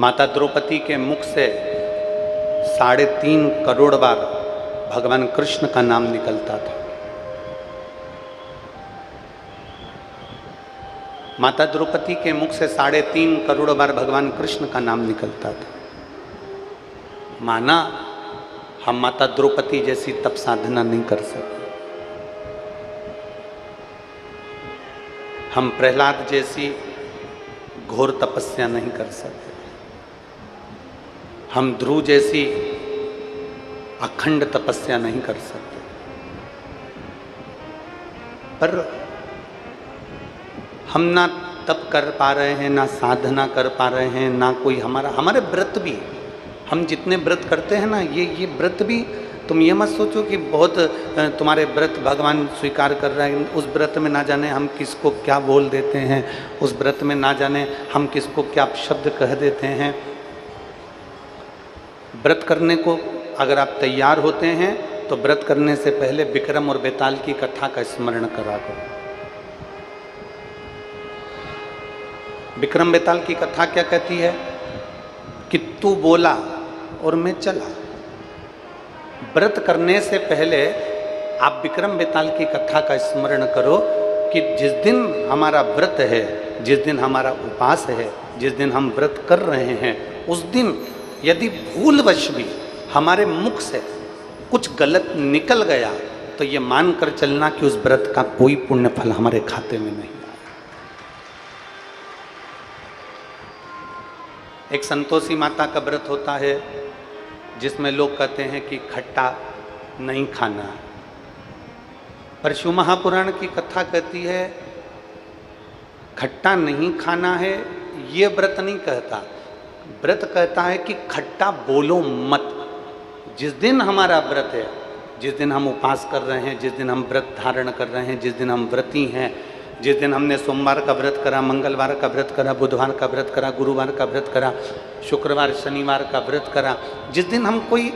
माता द्रौपदी के मुख से 3.5 करोड़ बार भगवान कृष्ण का नाम निकलता था। माता द्रौपदी के मुख से 3.5 करोड़ बार भगवान कृष्ण का नाम निकलता था। माना हम माता द्रौपदी जैसी तप साधना नहीं कर सकते, हम प्रहलाद जैसी घोर तपस्या नहीं कर सकते, हम ध्रुव जैसी अखंड तपस्या नहीं कर सकते। पर हम ना तप कर पा रहे हैं, ना साधना कर पा रहे हैं, ना कोई हमारे व्रत भी, हम जितने व्रत करते हैं ना, ये व्रत भी, तुम ये मत सोचो कि बहुत तुम्हारे व्रत भगवान स्वीकार कर रहा है। उस व्रत में ना जाने हम किसको क्या बोल देते हैं, उस व्रत में ना जाने हम किसको क्या शब्द कह देते हैं। व्रत करने को अगर आप तैयार होते हैं तो व्रत करने से पहले विक्रम और बेताल की कथा का स्मरण करा करो। विक्रम बेताल की कथा क्या कहती है कि तू बोला और मैं चला। व्रत करने से पहले आप विक्रम बेताल की कथा का स्मरण करो कि जिस दिन हमारा व्रत है, जिस दिन हमारा उपास है, जिस दिन हम व्रत कर रहे हैं, उस दिन यदि भूलवश भी हमारे मुख से कुछ गलत निकल गया तो ये मान कर चलना कि उस व्रत का कोई पुण्य फल हमारे खाते में नहीं। एक संतोषी माता का व्रत होता है जिसमें लोग कहते हैं कि खट्टा नहीं खाना, पर शिव महापुराण की कथा कहती है खट्टा नहीं खाना है। ये व्रत नहीं कहता, व्रत कहता है कि खट्टा बोलो मत। जिस दिन हमारा व्रत है, जिस दिन हम उपवास कर रहे हैं, जिस दिन हम व्रत धारण कर रहे हैं, जिस दिन हम व्रती हैं, जिस दिन हमने सोमवार का व्रत करा, मंगलवार का व्रत करा, बुधवार का व्रत करा, गुरुवार का व्रत करा, शुक्रवार शनिवार का व्रत करा, जिस दिन हम कोई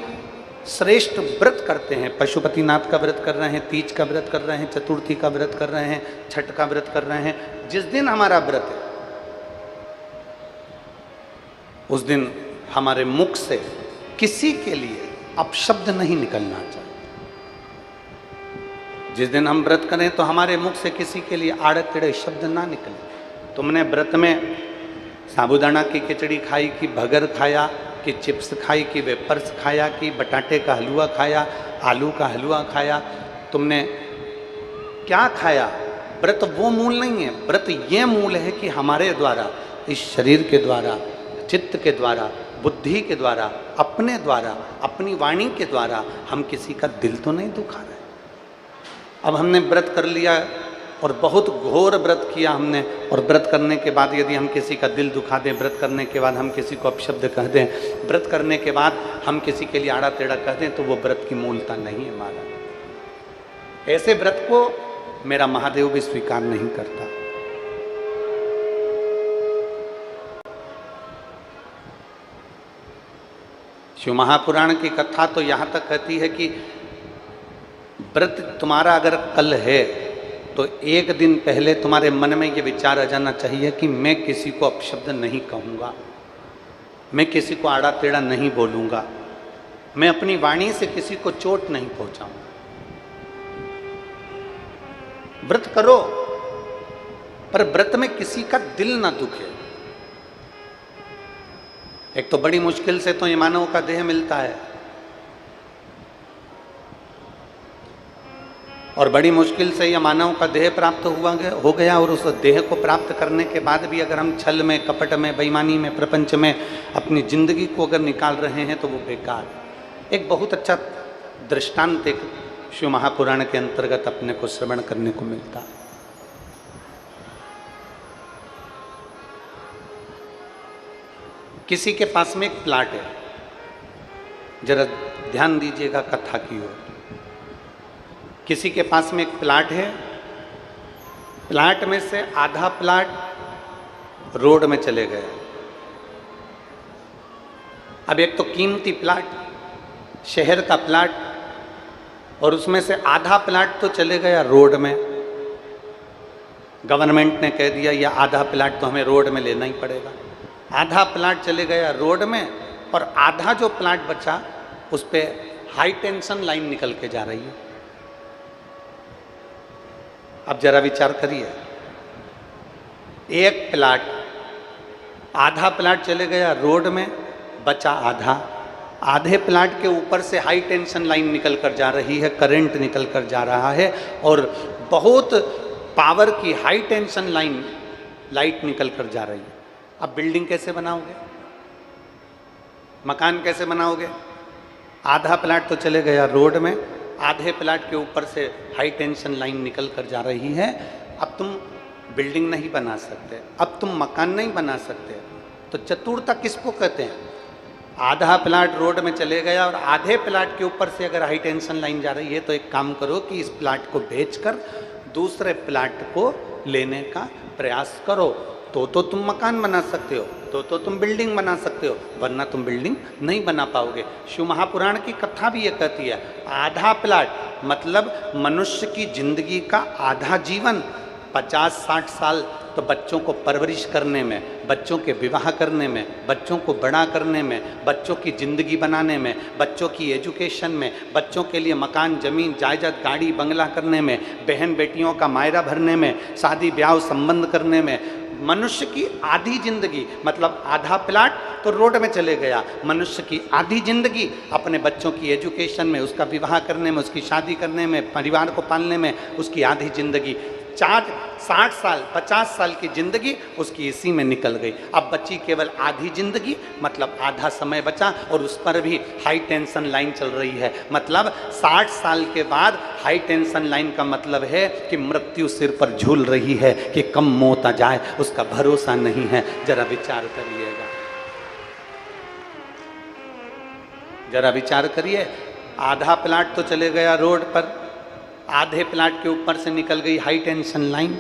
श्रेष्ठ व्रत करते हैं, पशुपतिनाथ का व्रत कर रहे हैं, तीज का व्रत कर रहे हैं, चतुर्थी का व्रत कर रहे हैं, छठ का व्रत कर रहे हैं, जिस दिन हमारा व्रत है उस दिन हमारे मुख से किसी के लिए अपशब्द नहीं निकलना चाहिए। जिस दिन हम व्रत करें तो हमारे मुख से किसी के लिए आड़े टेढ़े शब्द ना निकले। तुमने व्रत में साबूदाना की खिचड़ी खाई, कि भगर खाया, कि चिप्स खाई, कि वेपर्स खाया, कि बटाटे का हलवा खाया, आलू का हलवा खाया, तुमने क्या खाया? व्रत वो मूल नहीं है। व्रत ये मूल है कि हमारे द्वारा, इस शरीर के द्वारा, चित्त के द्वारा, बुद्धि के द्वारा, अपने द्वारा, अपनी वाणी के द्वारा हम किसी का दिल तो नहीं दुखा रहे। अब हमने व्रत कर लिया और बहुत घोर व्रत किया हमने, और व्रत करने के बाद यदि हम किसी का दिल दुखा दें, व्रत करने के बाद हम किसी को अपशब्द कह दें, व्रत करने के बाद हम किसी के लिए आड़ा टेढ़ा कह दें, तो वो व्रत की मूलता नहीं है महाराज। ऐसे व्रत को मेरा महादेव भी स्वीकार नहीं करता। शिव महापुराण की कथा तो यहाँ तक कहती है कि व्रत तुम्हारा अगर कल है तो एक दिन पहले तुम्हारे मन में ये विचार आ जाना चाहिए कि मैं किसी को अपशब्द नहीं कहूँगा, मैं किसी को आड़ा टेढ़ा नहीं बोलूँगा, मैं अपनी वाणी से किसी को चोट नहीं पहुँचाऊँगा। व्रत करो पर व्रत में किसी का दिल ना दुखे। एक तो बड़ी मुश्किल से तो ये मानव का देह मिलता है, और बड़ी मुश्किल से यह मानव का देह प्राप्त हो गया, और उस देह को प्राप्त करने के बाद भी अगर हम छल में, कपट में, बेईमानी में, प्रपंच में अपनी जिंदगी को अगर निकाल रहे हैं तो वो बेकार है। एक बहुत अच्छा दृष्टांत एक शिव महापुराण के अंतर्गत अपने को श्रवण करने को मिलता है। किसी के पास में एक प्लाट है, जरा ध्यान दीजिएगा कथा की ओर। किसी के पास में एक प्लाट है, प्लाट में से आधा प्लाट रोड में चले गए। अब एक तो कीमती प्लाट, शहर का प्लाट, और उसमें से आधा प्लाट तो चले गया रोड में। गवर्नमेंट ने कह दिया यह आधा प्लाट तो हमें रोड में लेना ही पड़ेगा। आधा प्लाट चले गया रोड में और आधा जो प्लाट बचा उस पे हाई टेंशन लाइन निकल के जा रही है। अब जरा विचार करिए, एक प्लाट, आधा प्लाट चले गया रोड में, बचा आधा, आधे प्लाट के ऊपर से हाई टेंशन लाइन निकल कर जा रही है, करंट निकल कर जा रहा है और बहुत पावर की हाई टेंशन लाइन, लाइट निकल कर जा रही है। अब बिल्डिंग कैसे बनाओगे, मकान कैसे बनाओगे? आधा प्लाट तो चले गया रोड में, आधे प्लाट के ऊपर से हाई टेंशन लाइन निकल कर जा रही है। अब तुम बिल्डिंग नहीं बना सकते, अब तुम मकान नहीं बना सकते। तो चतुरता किसको कहते हैं? आधा प्लाट रोड में चले गया और आधे प्लाट के ऊपर से अगर हाई टेंशन लाइन जा रही है तो एक काम करो कि इस प्लाट को बेचकर दूसरे प्लाट को लेने का प्रयास करो, तो तुम मकान बना सकते हो, तो तुम बिल्डिंग बना सकते हो, वरना तुम बिल्डिंग नहीं बना पाओगे। शिव महापुराण की कथा भी ये कहती है, आधा प्लाट मतलब मनुष्य की जिंदगी का आधा जीवन, 50-60 साल तो बच्चों को परवरिश करने में, बच्चों के विवाह करने में, बच्चों को बड़ा करने में, बच्चों की ज़िंदगी बनाने में, बच्चों की एजुकेशन में, बच्चों के लिए मकान, ज़मीन, जायदाद, गाड़ी, बंगला करने में, बहन बेटियों का मायरा भरने में, शादी ब्याह संबंध करने में, मनुष्य की आधी जिंदगी मतलब आधा प्लाट तो रोड में चले गया, मनुष्य की आधी जिंदगी अपने बच्चों की एजुकेशन में, उसका विवाह करने में, उसकी शादी करने में, परिवार को पालने में, उसकी आधी जिंदगी 60 साल 50 साल की जिंदगी उसकी इसी में निकल गई। अब बची केवल आधी जिंदगी मतलब आधा समय बचा और उस पर भी हाई टेंशन लाइन चल रही है। मतलब 60 साल के बाद हाई टेंशन लाइन का मतलब है कि मृत्यु सिर पर झूल रही है कि कब मौत आ जाए उसका भरोसा नहीं है। जरा विचार करिएगा, जरा विचार करिए। आधा प्लाट तो चले गया रोड पर, आधे प्लाट के ऊपर से निकल गई हाई टेंशन लाइन।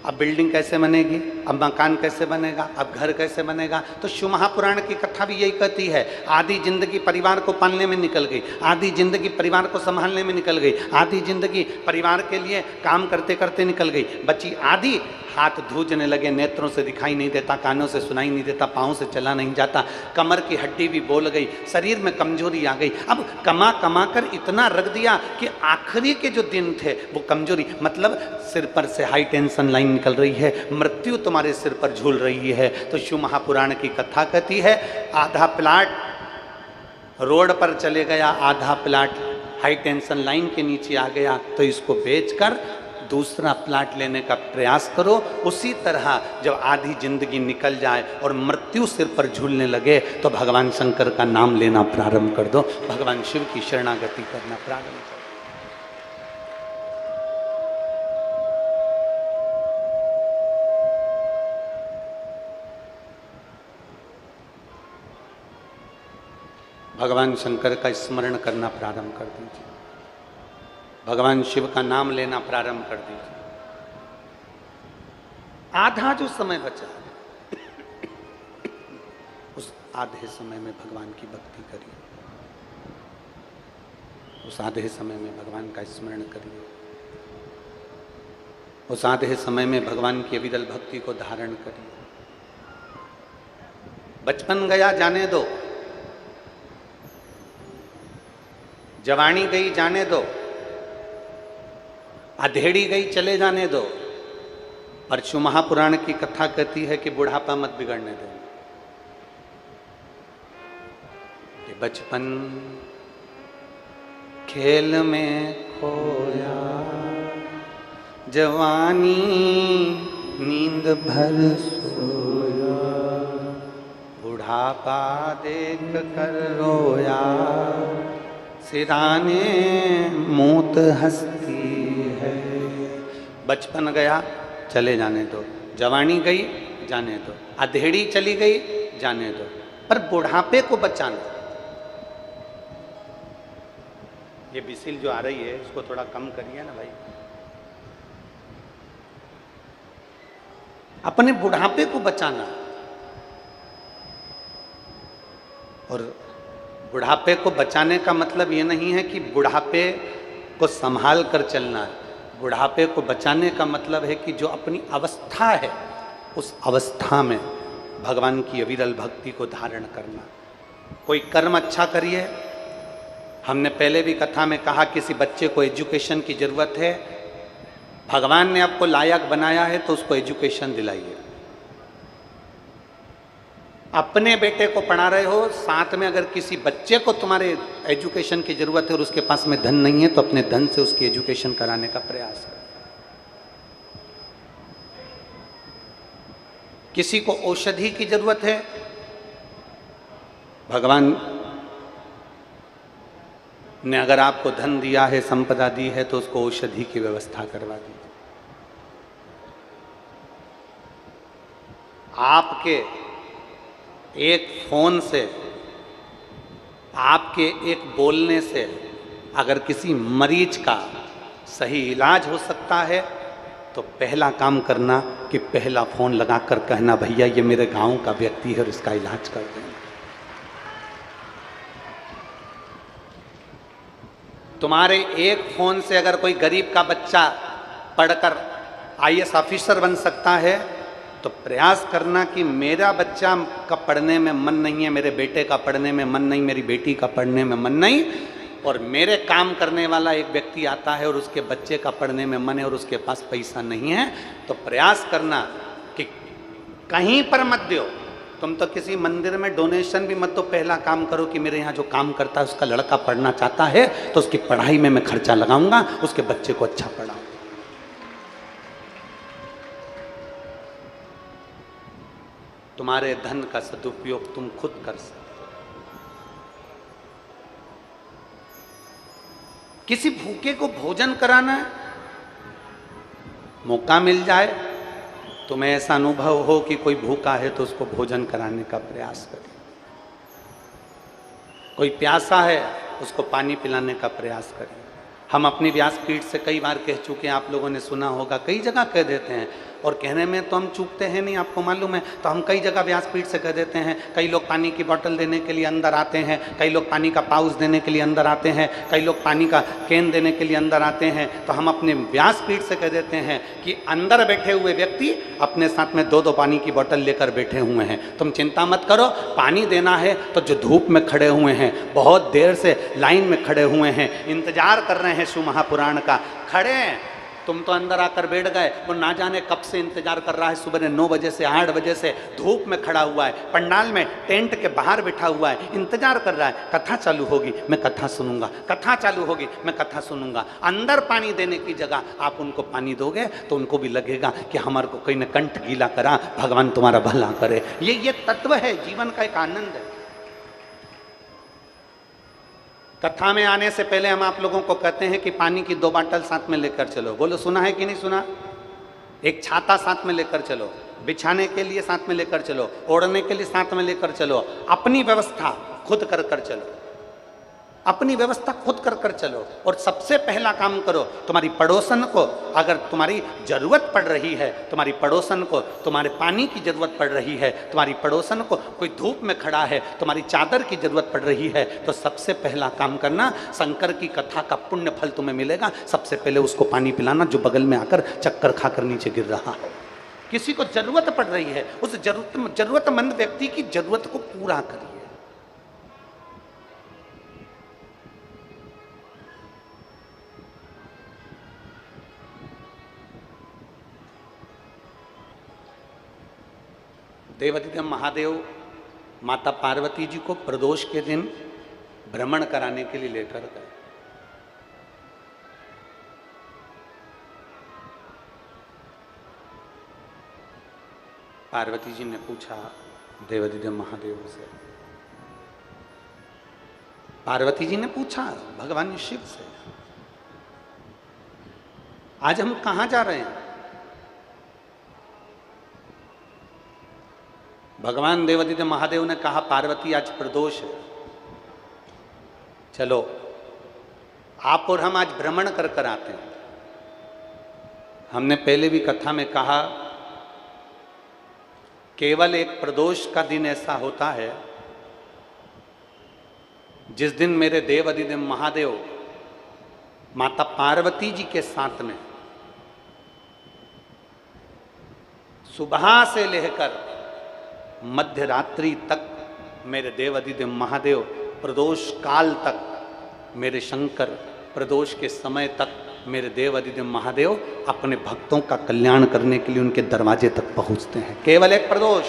अब बिल्डिंग कैसे बनेगी, अब मकान कैसे बनेगा, अब घर कैसे बनेगा? तो शिव महापुराण की कथा भी यही कहती है, आधी जिंदगी परिवार को पालने में निकल गई, आधी जिंदगी परिवार को संभालने में निकल गई, आधी जिंदगी परिवार के लिए काम करते करते निकल गई, बची आधी हाथ धूजने लगे, नेत्रों से दिखाई नहीं देता, कानों से सुनाई नहीं देता, पाँव से चला नहीं जाता, कमर की हड्डी भी बोल गई, शरीर में कमजोरी आ गई। अब कमा कमा कर इतना रख दिया कि आखिरी के जो दिन थे वो कमजोरी, मतलब सिर पर से हाई टेंशन लाइन निकल रही है, मृत्यु तुम्हारे सिर पर झूल रही है। तो शिव महापुराण की कथा कहती है, आधा प्लाट रोड पर चले गया, आधा प्लाट हाई टेंशन लाइन के नीचे आ गया, तो इसको बेचकर दूसरा प्लाट लेने का प्रयास करो। उसी तरह जब आधी जिंदगी निकल जाए और मृत्यु सिर पर झूलने लगे तो भगवान शंकर का नाम लेना प्रारंभ कर दो, भगवान शिव की शरणागति करना प्रारंभ करो। भगवान शंकर का स्मरण करना प्रारंभ कर दीजिए, भगवान शिव का नाम लेना प्रारंभ कर दीजिए। आधा जो समय बचा उस आधे समय में भगवान की भक्ति करिए, उस आधे समय में भगवान का स्मरण करिए, उस आधे समय में भगवान की अविरल भक्ति को धारण करिए। बचपन गया जाने दो, जवानी गई जाने दो, अधेड़ी गई चले जाने दो, पर शिव महापुराण की कथा कहती है कि बुढ़ापा मत बिगड़ने दो। कि बचपन खेल में खोया, जवानी नींद भर सोया, बुढ़ापा देख कर रोया, सिराने मौत हंसती है। बचपन गया चले जाने दो, जवानी गई जाने दो, अधेड़ी चली गई जाने दो, पर बुढ़ापे को बचाना। ये बिसिल जो आ रही है इसको थोड़ा कम करिए ना भाई। अपने बुढ़ापे को बचाना, और बुढ़ापे को बचाने का मतलब ये नहीं है कि बुढ़ापे को संभाल कर चलना है। बुढ़ापे को बचाने का मतलब है कि जो अपनी अवस्था है उस अवस्था में भगवान की अविरल भक्ति को धारण करना। कोई कर्म अच्छा करिए। हमने पहले भी कथा में कहा, किसी बच्चे को एजुकेशन की जरूरत है, भगवान ने आपको लायक बनाया है तो उसको एजुकेशन दिलाइए। अपने बेटे को पढ़ा रहे हो, साथ में अगर किसी बच्चे को तुम्हारे एजुकेशन की जरूरत है और उसके पास में धन नहीं है तो अपने धन से उसकी एजुकेशन कराने का प्रयास करो। किसी को औषधि की जरूरत है, भगवान ने अगर आपको धन दिया है, संपदा दी है, तो उसको औषधि की व्यवस्था करवा दीजिए। आपके एक फोन से, आपके एक बोलने से अगर किसी मरीज का सही इलाज हो सकता है तो पहला काम करना कि पहला फोन लगाकर कहना, भैया ये मेरे गांव का व्यक्ति है और इसका इलाज कर दें। तुम्हारे एक फोन से अगर कोई गरीब का बच्चा पढ़कर आईएएस ऑफिसर बन सकता है तो प्रयास करना कि मेरा बच्चा का पढ़ने में मन नहीं है, मेरे बेटे का पढ़ने में मन नहीं, मेरी बेटी का पढ़ने में मन नहीं, और मेरे काम करने वाला एक व्यक्ति आता है और उसके बच्चे का पढ़ने में मन है और उसके पास पैसा नहीं है, तो प्रयास करना कि कहीं पर मत दो। तुम तो किसी मंदिर में डोनेशन भी मत दो, पहला काम करो कि मेरे यहाँ जो काम करता है उसका लड़का पढ़ना चाहता है तो उसकी पढ़ाई में मैं खर्चा लगाऊंगा, उसके बच्चे को अच्छा पढ़ाऊंगा। तुम्हारे धन का सदुपयोग तुम खुद कर सकते हो। किसी भूखे को भोजन कराना है, मौका मिल जाए, तुम्हें ऐसा अनुभव हो कि कोई भूखा है तो उसको भोजन कराने का प्रयास करें। कोई प्यासा है उसको पानी पिलाने का प्रयास करें। हम अपनी व्यासपीठ से कई बार कह चुके हैं, आप लोगों ने सुना होगा, कई जगह कह देते हैं, और कहने में तो हम चूकते हैं नहीं, आपको मालूम है, तो हम कई जगह व्यासपीठ से कह देते हैं। कई लोग पानी की बोतल देने के लिए अंदर आते हैं, कई लोग पानी का पाउच देने के लिए अंदर आते हैं, कई लोग पानी का कैन देने के लिए अंदर आते हैं, तो हम अपने व्यासपीठ से कह देते हैं कि अंदर बैठे हुए व्यक्ति अपने साथ में 2-2 पानी की बोतल लेकर बैठे हुए हैं। तुम चिंता मत करो, पानी देना है तो जो धूप में खड़े हुए हैं, बहुत देर से लाइन में खड़े हुए हैं, इंतजार कर रहे हैं शिव महापुराण का, खड़े हैं, तुम तो अंदर आकर बैठ गए, वो ना जाने कब से इंतजार कर रहा है, सुबह 9 बजे से 8 बजे से धूप में खड़ा हुआ है, पंडाल में टेंट के बाहर बैठा हुआ है, इंतजार कर रहा है, कथा चालू होगी मैं कथा सुनूंगा, कथा चालू होगी मैं कथा सुनूंगा। अंदर पानी देने की जगह आप उनको पानी दोगे तो उनको भी लगेगा कि हमारे को कहीं ने कंठ गीला करा, भगवान तुम्हारा भला करे। ये तत्व है, जीवन का एक आनंद है। कथा में आने से पहले हम आप लोगों को कहते हैं कि पानी की 2 बाटल साथ में लेकर चलो। बोलो, सुना है कि नहीं सुना? एक छाता साथ में लेकर चलो, बिछाने के लिए साथ में लेकर चलो, ओढ़ने के लिए साथ में लेकर चलो, अपनी व्यवस्था खुद कर चलो, अपनी व्यवस्था खुद कर चलो। और सबसे पहला काम करो, तुम्हारी पड़ोसन को अगर तुम्हारी जरूरत पड़ रही है, तुम्हारी पड़ोसन को तुम्हारे पानी की जरूरत पड़ रही है, तुम्हारी पड़ोसन को कोई धूप में खड़ा है, तुम्हारी चादर की जरूरत पड़ रही है, तो सबसे पहला काम करना, शंकर की कथा का पुण्य फल तुम्हें मिलेगा, सबसे पहले उसको पानी पिलाना जो बगल में आकर चक्कर खाकर नीचे गिर रहा है। किसी को जरूरत पड़ रही है, उस जरूरतमंद व्यक्ति की जरूरत को पूरा करिए। देवाधिदेव महादेव माता पार्वती जी को प्रदोष के दिन भ्रमण कराने के लिए लेकर गए। पार्वती जी ने पूछा देवाधिदेव महादेव से, पार्वती जी ने पूछा भगवान शिव से, आज हम कहां जा रहे हैं? भगवान देवाधिदेव महादेव ने कहा, पार्वती आज प्रदोष है, चलो आप और हम आज भ्रमण कर आते हैं। हमने पहले भी कथा में कहा, केवल एक प्रदोष का दिन ऐसा होता है जिस दिन मेरे देवाधिदेव महादेव माता पार्वती जी के साथ में सुबह से लेकर मध्य रात्रि तक मेरे देव अधिदेव महादेव, प्रदोष काल तक मेरे शंकर, प्रदोष के समय तक मेरे देव अधिदेव महादेव अपने भक्तों का कल्याण करने के लिए उनके दरवाजे तक पहुंचते हैं। केवल एक प्रदोष,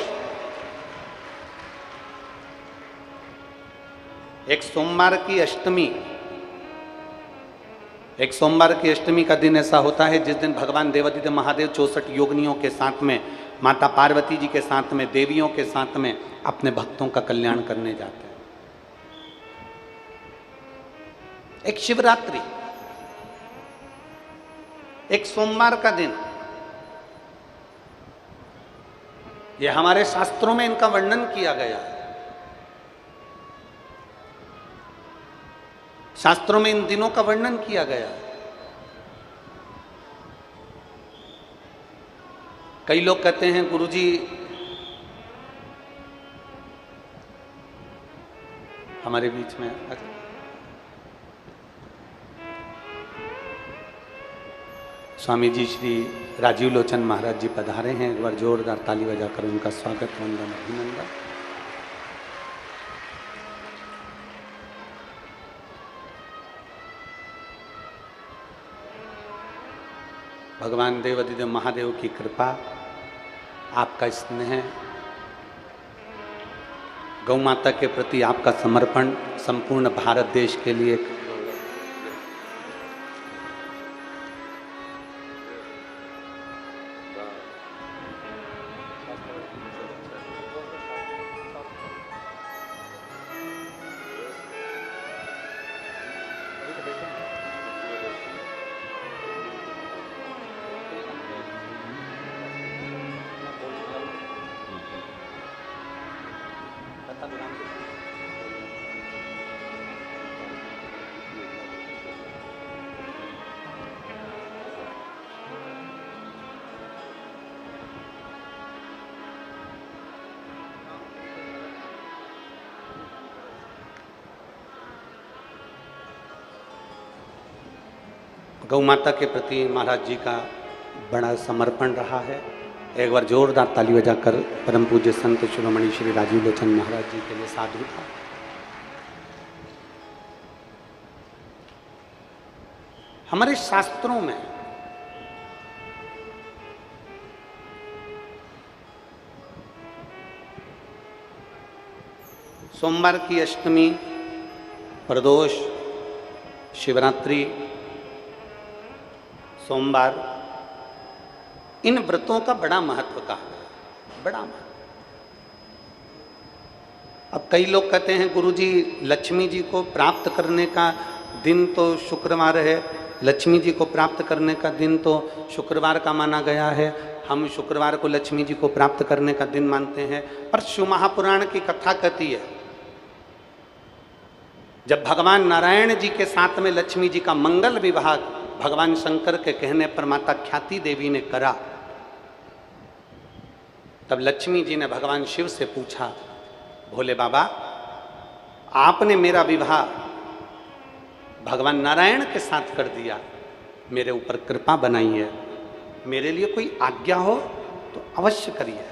एक सोमवार की अष्टमी, एक सोमवार की अष्टमी का दिन ऐसा होता है जिस दिन भगवान देवाधिदेव महादेव 64 योगिनियों के साथ में, माता पार्वती जी के साथ में, देवियों के साथ में अपने भक्तों का कल्याण करने जाते हैं। एक शिवरात्रि, एक सोमवार का दिन, यह हमारे शास्त्रों में इनका वर्णन किया गया है। शास्त्रों में इन दिनों का वर्णन किया गया है। कई लोग कहते हैं गुरुजी हमारे बीच में स्वामी जी श्री राजीव लोचन महाराज जी पधारे हैं। एक बार जोरदार ताली बजाकर उनका स्वागत, वंदन, अभिनंदन। भगवान देवाधिदेव महादेव की कृपा, आपका स्नेह, गौ माता के प्रति आपका समर्पण संपूर्ण भारत देश के लिए गौ माता के प्रति महाराज जी का बड़ा समर्पण रहा है। एक बार जोरदार ताली बजाकर परम पूज्य संत शिरोमणि श्री राजीव लोचन महाराज जी के लिए साधुता। हमारे शास्त्रों में सोमवार की अष्टमी, प्रदोष, शिवरात्रि, सोमवार, इन व्रतों का बड़ा महत्व कहा है, बड़ा महत्व। अब कई लोग कहते हैं गुरुजी लक्ष्मी जी को प्राप्त करने का दिन तो शुक्रवार है, लक्ष्मी जी को प्राप्त करने का दिन तो शुक्रवार का माना गया है, हम शुक्रवार को लक्ष्मी जी को प्राप्त करने का दिन मानते हैं। पर शिव महापुराण की कथा कहती है जब भगवान नारायण जी के साथ में लक्ष्मी जी का मंगल विवाह भगवान शंकर के कहने पर माता ख्याति देवी ने करा, तब लक्ष्मी जी ने भगवान शिव से पूछा, भोले बाबा आपने मेरा विवाह भगवान नारायण के साथ कर दिया, मेरे ऊपर कृपा बनाई है, मेरे लिए कोई आज्ञा हो तो अवश्य करिए।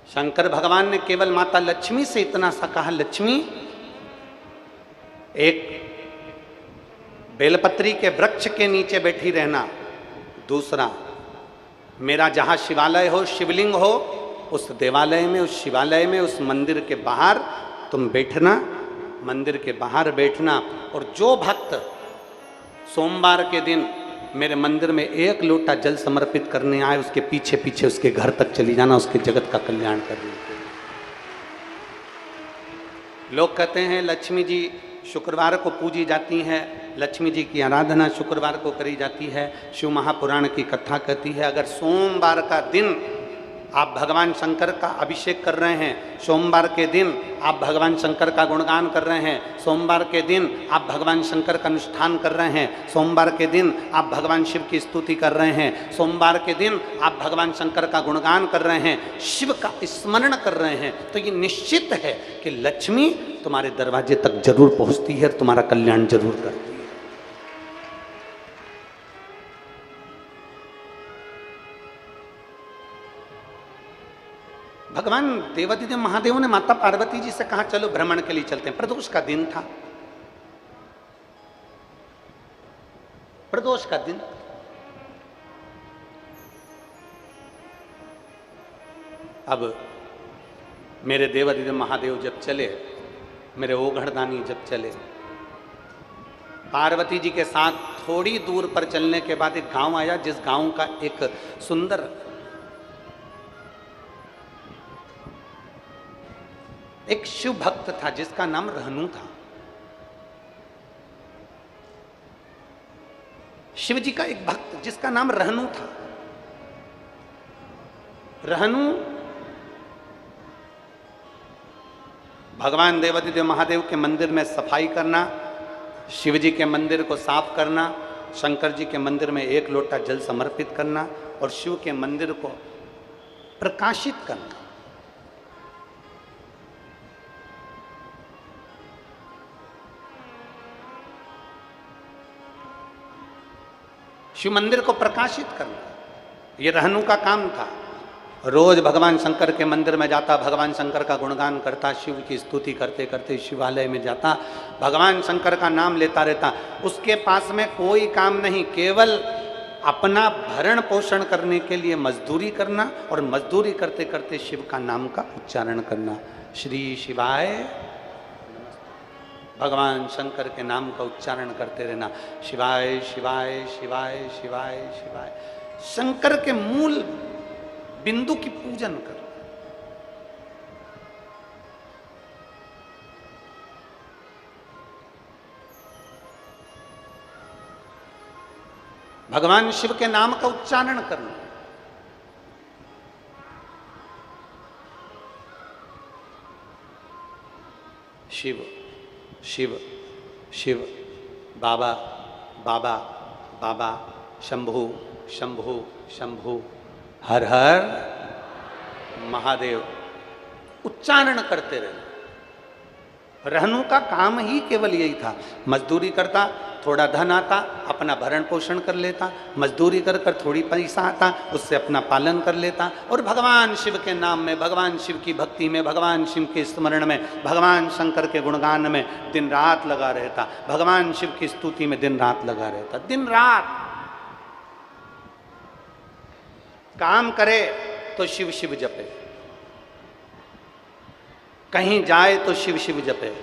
शंकर भगवान ने केवल माता लक्ष्मी से इतना सा कहा, लक्ष्मी एक बेलपत्री के वृक्ष के नीचे बैठी रहना, दूसरा मेरा जहाँ शिवालय हो, शिवलिंग हो, उस देवालय में, उस शिवालय में, उस मंदिर के बाहर तुम बैठना, मंदिर के बाहर बैठना, और जो भक्त सोमवार के दिन मेरे मंदिर में एक लोटा जल समर्पित करने आए उसके पीछे पीछे उसके घर तक चली जाना, उसके जगत का कल्याण करने के लिए। लोग कहते हैं लक्ष्मी जी शुक्रवार को पूजी जाती हैं, लक्ष्मी जी की आराधना शुक्रवार को करी जाती है। शिव महापुराण की कथा कहती है अगर सोमवार का दिन आप भगवान शंकर का अभिषेक कर रहे हैं, सोमवार के दिन आप भगवान शंकर का गुणगान कर रहे हैं, सोमवार के दिन आप भगवान शंकर का अनुष्ठान कर रहे हैं, सोमवार के दिन आप भगवान शिव की स्तुति कर रहे हैं, सोमवार के दिन आप भगवान शंकर का गुणगान कर रहे हैं, शिव का स्मरण कर रहे हैं, तो ये निश्चित है कि लक्ष्मी तुम्हारे दरवाजे तक जरूर पहुंचती है और तुम्हारा कल्याण जरूर करती है। भगवान देवादिदेव महादेव ने माता पार्वती जी से कहा चलो भ्रमण के लिए चलते हैं। प्रदोष का दिन था, प्रदोष का दिन। अब मेरे देवादिदेव महादेव जब चले, मेरे ओघड़दानी जब चले, पार्वती जी के साथ थोड़ी दूर पर चलने के बाद एक गांव आया, जिस गांव का एक सुंदर एक शिव भक्त था जिसका नाम रहनु था। शिव जी का एक भक्त जिसका नाम रहनु था। रहनु भगवान देवादिदेव महादेव के मंदिर में सफाई करना, शिव जी के मंदिर को साफ करना, शंकर जी के मंदिर में एक लोटा जल समर्पित करना और शिव के मंदिर को प्रकाशित करना। शिव मंदिर को प्रकाशित करना, यह रहनु का काम था। रोज भगवान शंकर के मंदिर में जाता, भगवान शंकर का गुणगान करता, शिव की स्तुति करते करते शिवालय में जाता, भगवान शंकर का नाम लेता रहता। उसके पास में कोई काम नहीं, केवल अपना भरण पोषण करने के लिए मजदूरी करना और मजदूरी करते करते शिव का नाम का उच्चारण करना। श्री शिवाय, भगवान शंकर के नाम का उच्चारण करते रहना। शिवाय शिवाय शिवाय शिवाय शिवाय, शंकर के मूल बिंदु की पूजन कर। भगवान शिव के नाम का उच्चारण करना। शिव शिव शिव, बाबा बाबा बाबा, शंभु शंभु शंभु, हर हर महादेव, उच्चारण करते रहे। रहनु का काम ही केवल यही था, मजदूरी करता, थोड़ा धन आता, अपना भरण पोषण कर लेता, मजदूरी कर कर थोड़ी पैसा आता, उससे अपना पालन कर लेता और भगवान शिव के नाम में, भगवान शिव की भक्ति में, भगवान शिव के स्मरण में, भगवान शंकर के गुणगान में दिन रात लगा रहता, भगवान शिव की स्तुति में दिन रात लगा रहता। दिन रात काम करे तो शिव शिव जपे, कहीं जाए तो शिव शिव जपे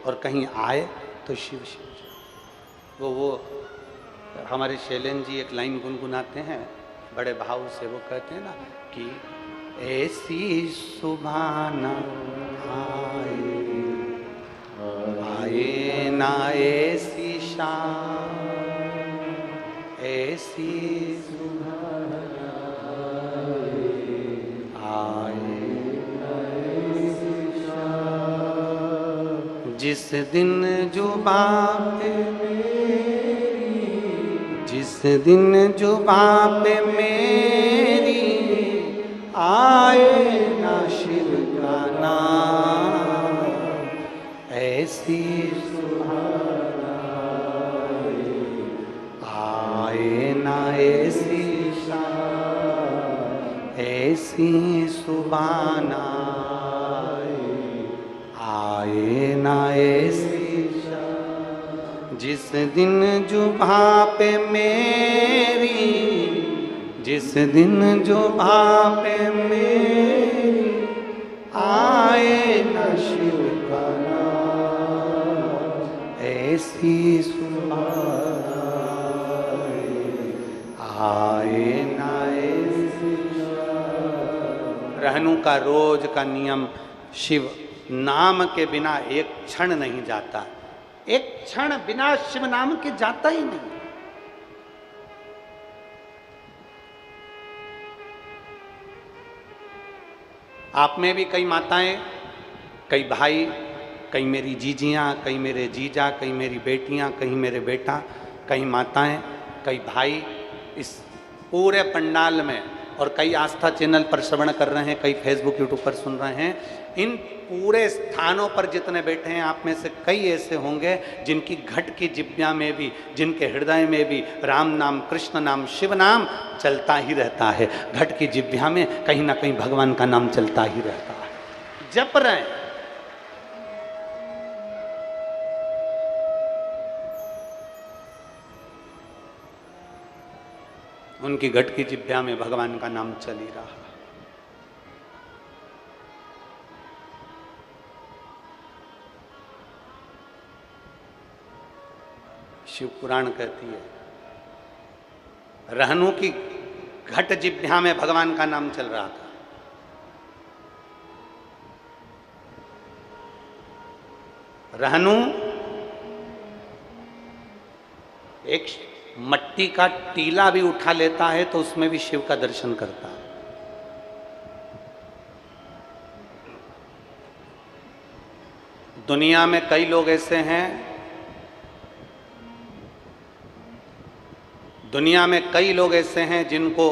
और कहीं आए तो शिव शिव जपे। वो हमारे शैलेन जी एक लाइन गुनगुनाते हैं बड़े भाव से, वो कहते हैं ना कि ऐसी सुभाना आए, आए ना ऐसी शाम, ऐसी जिस दिन जुबां पे मेरी, जिस दिन जुबां पे मेरी आए ना शिव का नाम, ऐसी सुहाना आए ना ऐसी शाम, ऐसी सुबाना आए ना ऐसी शाम। जिस दिन जुबां पे मेरी, जिस दिन जुबां पे मेरी आए ना शिव का नाम, ऐसी सुहाना आए ना ऐसी शाम। रहनु का रोज का नियम, शिव नाम के बिना एक क्षण नहीं जाता, एक क्षण बिना शिव नाम के जाता ही नहीं। आप में भी कई माताएं, कई भाई, कई मेरी जीजियां, कई मेरे जीजा, कई मेरी बेटियां, कई मेरे बेटा, कई माताएं, कई भाई इस पूरे पंडाल में और कई आस्था चैनल पर श्रवण कर रहे हैं, कई फेसबुक यूट्यूब पर सुन रहे हैं, इन पूरे स्थानों पर जितने बैठे हैं आप में से कई ऐसे होंगे जिनकी घट की जिब्या में भी, जिनके हृदय में भी राम नाम, कृष्ण नाम, शिव नाम चलता ही रहता है। घट की जिब्या में कहीं ना कहीं भगवान का नाम चलता ही रहता है, जप रहे हैं। उनकी घट की जिब्या में भगवान का नाम चल ही रहा। शिव पुराण कहती है रहनु की घट जिब्या में भगवान का नाम चल रहा था। रहनु एक मट्टी का टीला भी उठा लेता है तो उसमें भी शिव का दर्शन करता है। दुनिया में कई लोग ऐसे हैं, दुनिया में कई लोग ऐसे हैं जिनको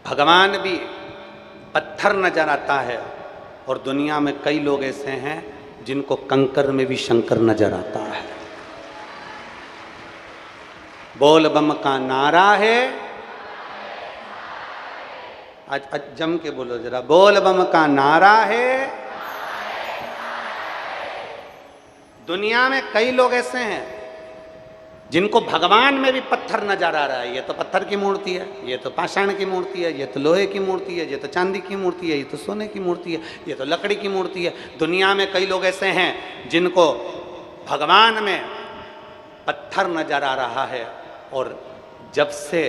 भगवान भी पत्थर नजर आता है, और दुनिया में कई लोग ऐसे हैं जिनको कंकर में भी शंकर नजर आता है। बोल बम का नारा है, आज जम के बोलो जरा, बोल बम का नारा है। दुनिया में कई लोग ऐसे हैं जिनको भगवान में भी पत्थर नजर आ रहा है। ये तो पत्थर की मूर्ति है, ये तो पाषाण की मूर्ति है, ये तो लोहे की मूर्ति है, ये तो चांदी की मूर्ति है, ये तो सोने की मूर्ति है, ये तो लकड़ी की मूर्ति है। दुनिया में कई लोग ऐसे हैं जिनको भगवान में पत्थर नजर आ रहा है, और जब से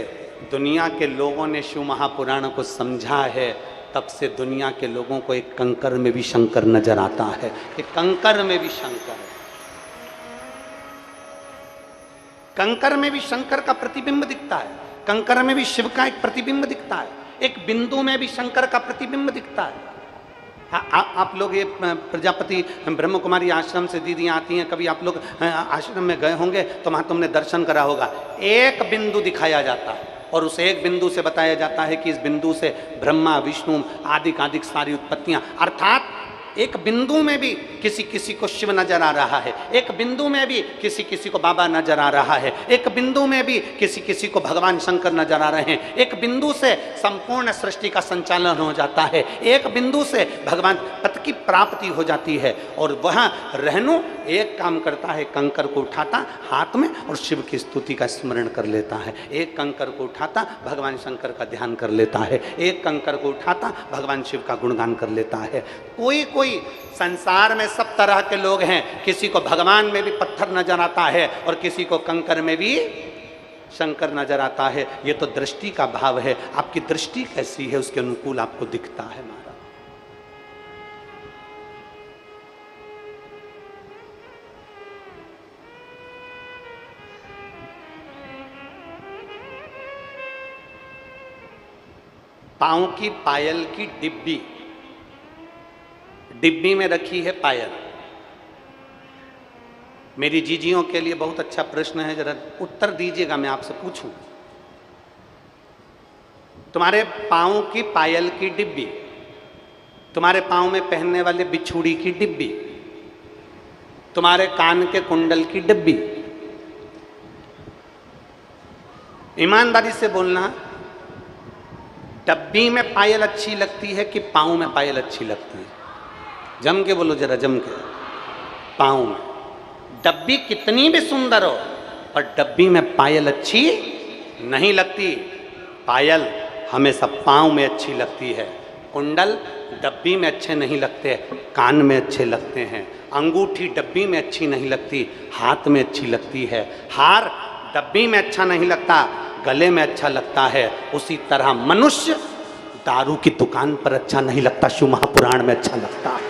दुनिया के लोगों ने शिव महापुराण को समझा है तब से दुनिया के लोगों को एक कंकर में भी शंकर नजर आता है, कि कंकर में भी शंकर है। कंकर में भी शंकर का प्रतिबिंब दिखता है, कंकर में भी शिव का एक प्रतिबिंब दिखता है, एक बिंदु में भी शंकर का प्रतिबिंब दिखता है। आप लोग ये प्रजापति ब्रह्म कुमारी आश्रम से दीदियाँ आती हैं, कभी आप लोग आश्रम में गए होंगे तो वहाँ तुमने दर्शन करा होगा। एक बिंदु दिखाया जाता है और उस एक बिंदु से बताया जाता है कि इस बिंदु से ब्रह्मा विष्णु आदि सारी उत्पत्तियाँ, अर्थात एक बिंदु में भी किसी किसी को शिव नजर आ रहा है, एक बिंदु में भी किसी किसी को बाबा नजर आ रहा है, एक बिंदु में भी किसी किसी को भगवान शंकर नजर आ रहे हैं। एक बिंदु से संपूर्ण सृष्टि का संचालन हो जाता है, एक बिंदु से भगवान पद की प्राप्ति हो जाती है। और वह रहनु एक काम करता है, कंकर को उठाता हाथ में और शिव की स्तुति का स्मरण कर लेता है। एक कंकर को उठाता भगवान शंकर का ध्यान कर लेता है, एक कंकर को उठाता भगवान शिव का गुणगान कर लेता है। कोई संसार में सब तरह के लोग हैं, किसी को भगवान में भी पत्थर नजर आता है और किसी को कंकर में भी शंकर नजर आता है। ये तो दृष्टि का भाव है, आपकी दृष्टि कैसी है उसके अनुकूल आपको दिखता है। महाराज पांव की पायल की डिब्बी, डिब्बी में रखी है पायल। मेरी जीजियों के लिए बहुत अच्छा प्रश्न है, जरा उत्तर दीजिएगा, मैं आपसे पूछूं। तुम्हारे पांव की पायल की डिब्बी, तुम्हारे पांव में पहनने वाले बिछुड़ी की डिब्बी, तुम्हारे कान के कुंडल की डिब्बी, ईमानदारी से बोलना, डब्बी में पायल अच्छी लगती है कि पांव में पायल अच्छी लगती है? जम के बोलो जरा, जम के। पांव में। डब्बी कितनी भी सुंदर हो पर डब्बी में पायल अच्छी नहीं लगती। पायल हमेशा पांव में अच्छी लगती है, कुंडल डब्बी में अच्छे नहीं लगते, कान में अच्छे लगते हैं, अंगूठी डब्बी में अच्छी नहीं लगती, हाथ में अच्छी लगती है, हार डब्बी में अच्छा नहीं लगता, गले में अच्छा लगता है। उसी तरह मनुष्य दारू की दुकान पर अच्छा नहीं लगता, शिव महापुराण में अच्छा लगता है।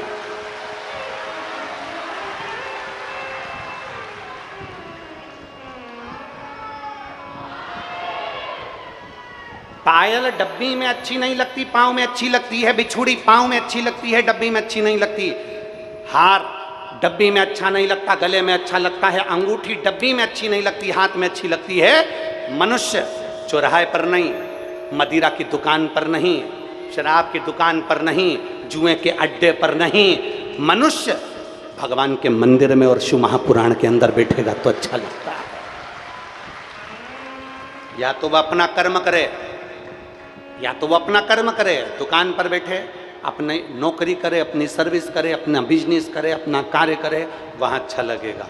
पायल डब्बी में अच्छी नहीं लगती, पांव में अच्छी लगती है। बिछुड़ी पांव में अच्छी लगती है, डब्बी में अच्छी नहीं लगती। हार डब्बी में अच्छा नहीं लगता, गले में अच्छा लगता है। अंगूठी डब्बी में अच्छी नहीं लगती, हाथ में अच्छी लगती है। मनुष्य चौराहे पर नहीं, मदिरा की दुकान पर नहीं, शराब की दुकान पर नहीं, जुए के अड्डे पर नहीं। मनुष्य भगवान के मंदिर में और शिव महापुराण के अंदर बैठेगा तो अच्छा लगता है। या तो वह अपना कर्म करे, या तो वह अपना कर्म करे, दुकान पर बैठे, अपनी नौकरी करे, अपनी सर्विस करे, अपना बिजनेस करे, अपना कार्य करे, वहाँ अच्छा लगेगा।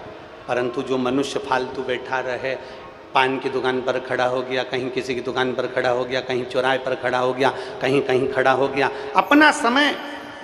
परंतु जो मनुष्य फालतू बैठा रहे, पान की दुकान पर खड़ा हो गया, कहीं किसी की दुकान पर खड़ा हो गया, कहीं चौराहे पर खड़ा हो गया, कहीं कहीं खड़ा हो गया, अपना समय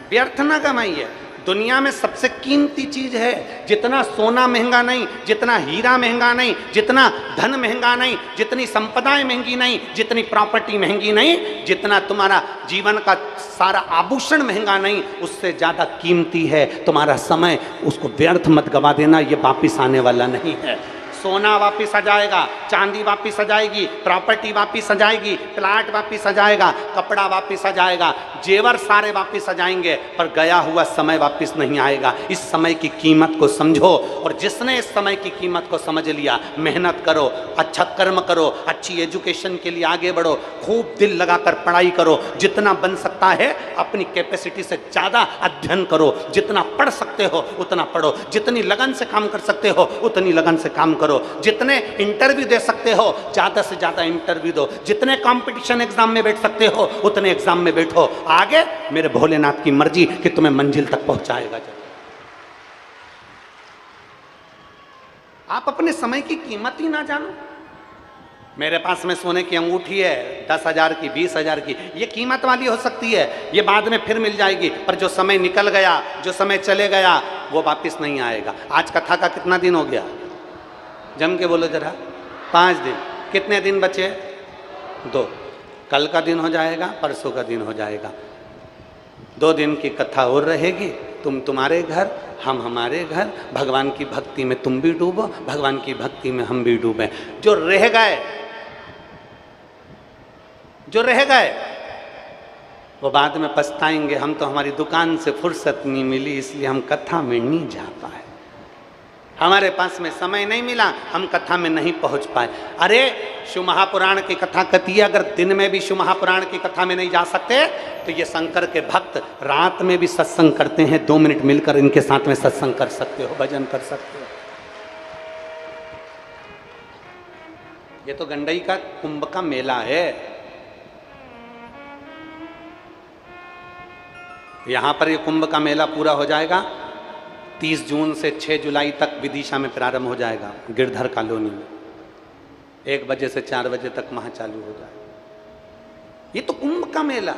व्यर्थ ना कमाइए। दुनिया में सबसे कीमती चीज है, जितना सोना महंगा नहीं, जितना हीरा महंगा नहीं, जितना धन महंगा नहीं, जितनी संपदाएं महंगी नहीं, जितनी प्रॉपर्टी महंगी नहीं, जितना तुम्हारा जीवन का सारा आभूषण महंगा नहीं, उससे ज्यादा कीमती है तुम्हारा समय। उसको व्यर्थ मत गवा देना, ये वापिस आने वाला नहीं है। सोना वापिस आ जाएगा, चांदी वापिस आ जाएगी, प्रॉपर्टी वापिस आ जाएगी, प्लाट वापिस आ जाएगा, कपड़ा वापिस आ जाएगा, जेवर सारे वापिस आ जाएंगे, पर गया हुआ समय वापिस नहीं आएगा। इस समय की कीमत को समझो, और जिसने इस समय की कीमत को समझ लिया, मेहनत करो, अच्छा कर्म करो, अच्छी एजुकेशन के लिए आगे बढ़ो, खूब दिल लगाकर पढ़ाई करो, जितना बन सकता है अपनी कैपेसिटी से ज़्यादा अध्ययन करो, जितना पढ़ सकते हो उतना पढ़ो, जितनी लगन से काम कर सकते हो उतनी लगन से काम करो, जितने इंटरव्यू दे सकते हो ज़्यादा से ज़्यादा इंटरव्यू दो, जितने कंपटीशन एग्जाम में बैठ सकते हो उतने एग्जाम में बैठो। आगे मेरे भोलेनाथ की मर्जी कि तुम्हें मंजिल तक पहुंचाएगा। आप अपने समय की कीमत ही ना जानो। मेरे पास में सोने की अंगूठी है 10,000 की, 20,000 की, ये कीमत वाली हो सकती है, ये बाद में फिर मिल जाएगी, पर जो समय निकल गया, जो समय चले गया, वो वापस नहीं आएगा। आज कथा का कितना दिन हो गया? जम के बोलो जरा। 5 दिन। कितने दिन बचे? 2। कल का दिन हो जाएगा, परसों का दिन हो जाएगा, 2 दिन की कथा और रहेगी। तुम तुम्हारे घर, हम हमारे घर, भगवान की भक्ति में तुम भी डूबो, भगवान की भक्ति में हम भी डूबे। जो रह गए, जो रह गए वो बाद में पछताएंगे, हम तो हमारी दुकान से फुर्सत नहीं मिली इसलिए हम कथा में नहीं जा पाए, हमारे पास में समय नहीं मिला, हम कथा में नहीं पहुंच पाए। अरे शिव महापुराण की कथा कहती है, अगर दिन में भी शिव महापुराण की कथा में नहीं जा सकते तो ये शंकर के भक्त रात में भी सत्संग करते हैं, 2 मिनट मिलकर इनके साथ में सत्संग कर सकते हो, भजन कर सकते हो। ये तो गंडई का कुंभ का मेला है। यहां पर ये कुंभ का मेला पूरा हो जाएगा 30 जून से 6 जुलाई तक विदिशा में प्रारंभ हो जाएगा, गिरधर कॉलोनी में 1 बजे से 4 बजे तक वहां चालू हो जाएगा। ये तो कुंभ का मेला।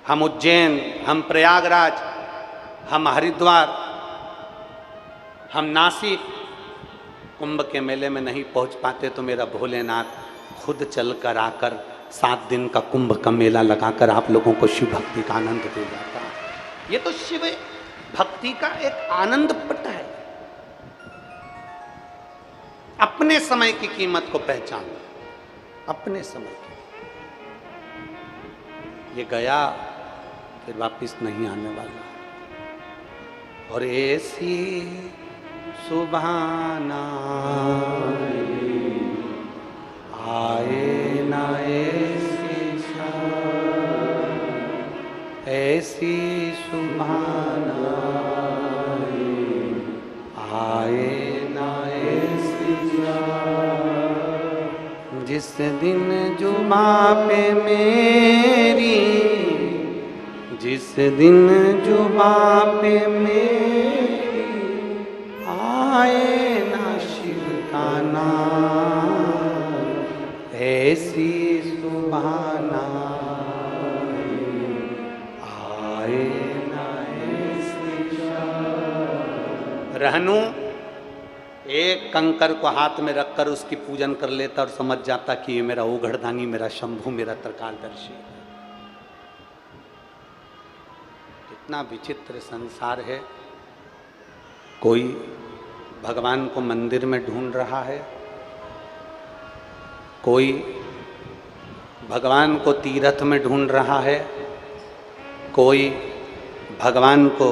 हम उज्जैन, हम प्रयागराज, हम हरिद्वार, हम नासिक कुंभ के मेले में नहीं पहुंच पाते तो मेरा भोलेनाथ खुद चलकर आकर 7 दिन का कुंभ का मेला लगाकर आप लोगों को शिव भक्ति का आनंद दे जाता है। ये तो शिव भक्ति का एक आनंद पट है। अपने समय की कीमत को पहचानो, अपने समय की। ये गया फिर वापिस नहीं आने वाला। और ऐसी सुभाना आए ना ऐसी सुभाना आए ना ऐसी जिस दिन जुबां पे मेरी, जिस दिन जुबां पे मेरी आए ना शिव का नाम, ऐसी सुभाना आए ना ऐसी। रहनु एक कंकर को हाथ में रखकर उसकी पूजन कर लेता और समझ जाता कि ये मेरा ओघड़दानी, मेरा शंभू, मेरा त्रिकालदर्शी है। कितना विचित्र संसार है। कोई भगवान को मंदिर में ढूंढ रहा है, कोई भगवान को तीर्थ में ढूंढ रहा है, कोई भगवान को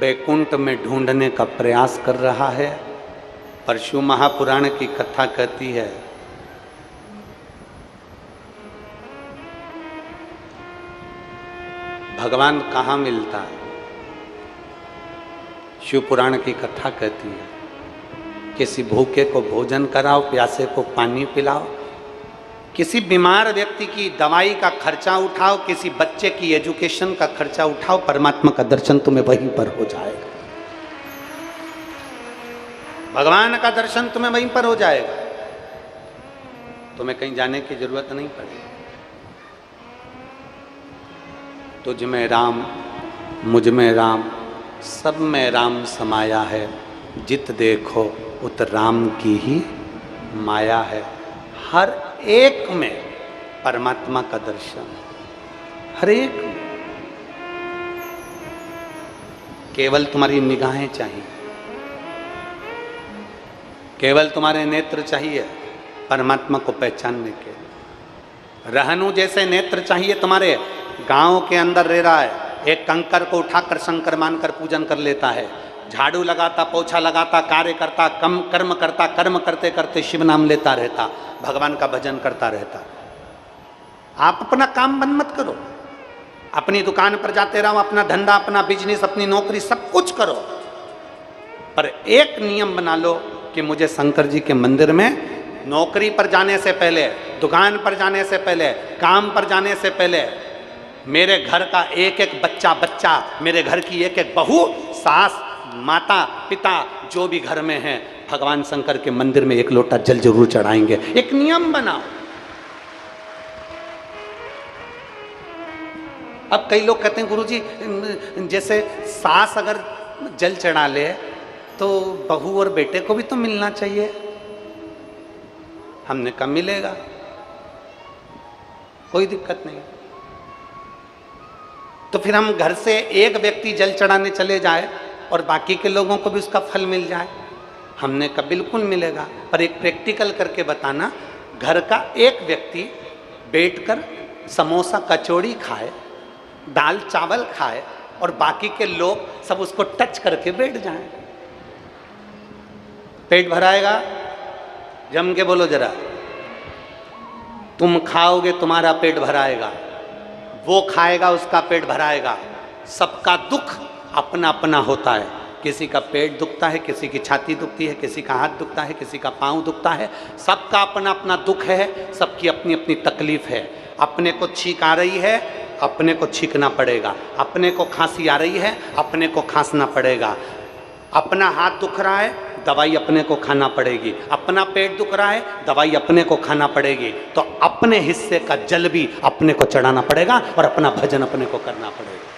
वैकुंठ में ढूंढने का प्रयास कर रहा है, परशु महापुराण की कथा कहती है भगवान कहाँ मिलता है। शिव पुराण की कथा कहती है किसी भूखे को भोजन कराओ, प्यासे को पानी पिलाओ, किसी बीमार व्यक्ति की दवाई का खर्चा उठाओ, किसी बच्चे की एजुकेशन का खर्चा उठाओ, परमात्मा का दर्शन तुम्हें वहीं पर हो जाएगा। भगवान का दर्शन तुम्हें वहीं पर हो जाएगा, तुम्हें कहीं जाने की जरूरत नहीं पड़ेगी। तुझ में राम, मुझ में राम, सब में राम समाया है, जित देखो उत राम की ही माया है। हर एक में परमात्मा का दर्शन, हर एक में। केवल तुम्हारी निगाहें चाहिए, केवल तुम्हारे नेत्र चाहिए परमात्मा को पहचानने के। रहनु जैसे नेत्र चाहिए तुम्हारे। गांव के अंदर रह रहा है, एक कंकर को उठाकर शंकर मानकर पूजन कर लेता है, झाड़ू लगाता, पोछा लगाता, कार्य करता, कर्म करता, कर्म करते करते शिव नाम लेता रहता, भगवान का भजन करता रहता। आप अपना काम बंद मत करो, अपनी दुकान पर जाते रहो, अपना धंधा, अपना बिजनेस, अपनी नौकरी, सब कुछ करो, पर एक नियम बना लो कि मुझे शंकर जी के मंदिर में नौकरी पर जाने से पहले, दुकान पर जाने से पहले, काम पर जाने से पहले मेरे घर का एक एक बच्चा, मेरे घर की एक एक बहू, सास, माता, पिता, जो भी घर में है, भगवान शंकर के मंदिर में एक लोटा जल जरूर चढ़ाएंगे। एक नियम बनाओ। अब कई लोग कहते हैं गुरुजी, जैसे सास अगर जल चढ़ा ले तो बहू और बेटे को भी तो मिलना चाहिए। हमने कब मिलेगा, कोई दिक्कत नहीं। तो फिर हम घर से एक व्यक्ति जल चढ़ाने चले जाए और बाकी के लोगों को भी उसका फल मिल जाए, हमने कब बिल्कुल मिलेगा। पर एक प्रैक्टिकल करके बताना, घर का एक व्यक्ति बैठकर समोसा कचौड़ी खाए, दाल चावल खाए और बाकी के लोग सब उसको टच करके बैठ जाएं, पेट भराएगा? जम के बोलो जरा। तुम खाओगे तुम्हारा पेट भराएगा, वो खाएगा उसका पेट भराएगा। सबका दुख अपना अपना होता है। किसी का पेट दुखता है, किसी की छाती दुखती है, किसी का हाथ दुखता है, किसी का पाँव दुखता है। सबका अपना अपना दुख है, सबकी अपनी अपनी तकलीफ है। अपने को छींक आ रही है, अपने को छींकना पड़ेगा। अपने को खांसी आ रही है, अपने को खांसना पड़ेगा। अपना हाथ दुख रहा है, दवाई अपने को खाना पड़ेगी। अपना पेट दुख रहा है, दवाई अपने को खाना पड़ेगी। तो अपने हिस्से का जल भी अपने को चढ़ाना पड़ेगा और अपना भजन अपने को करना पड़ेगा,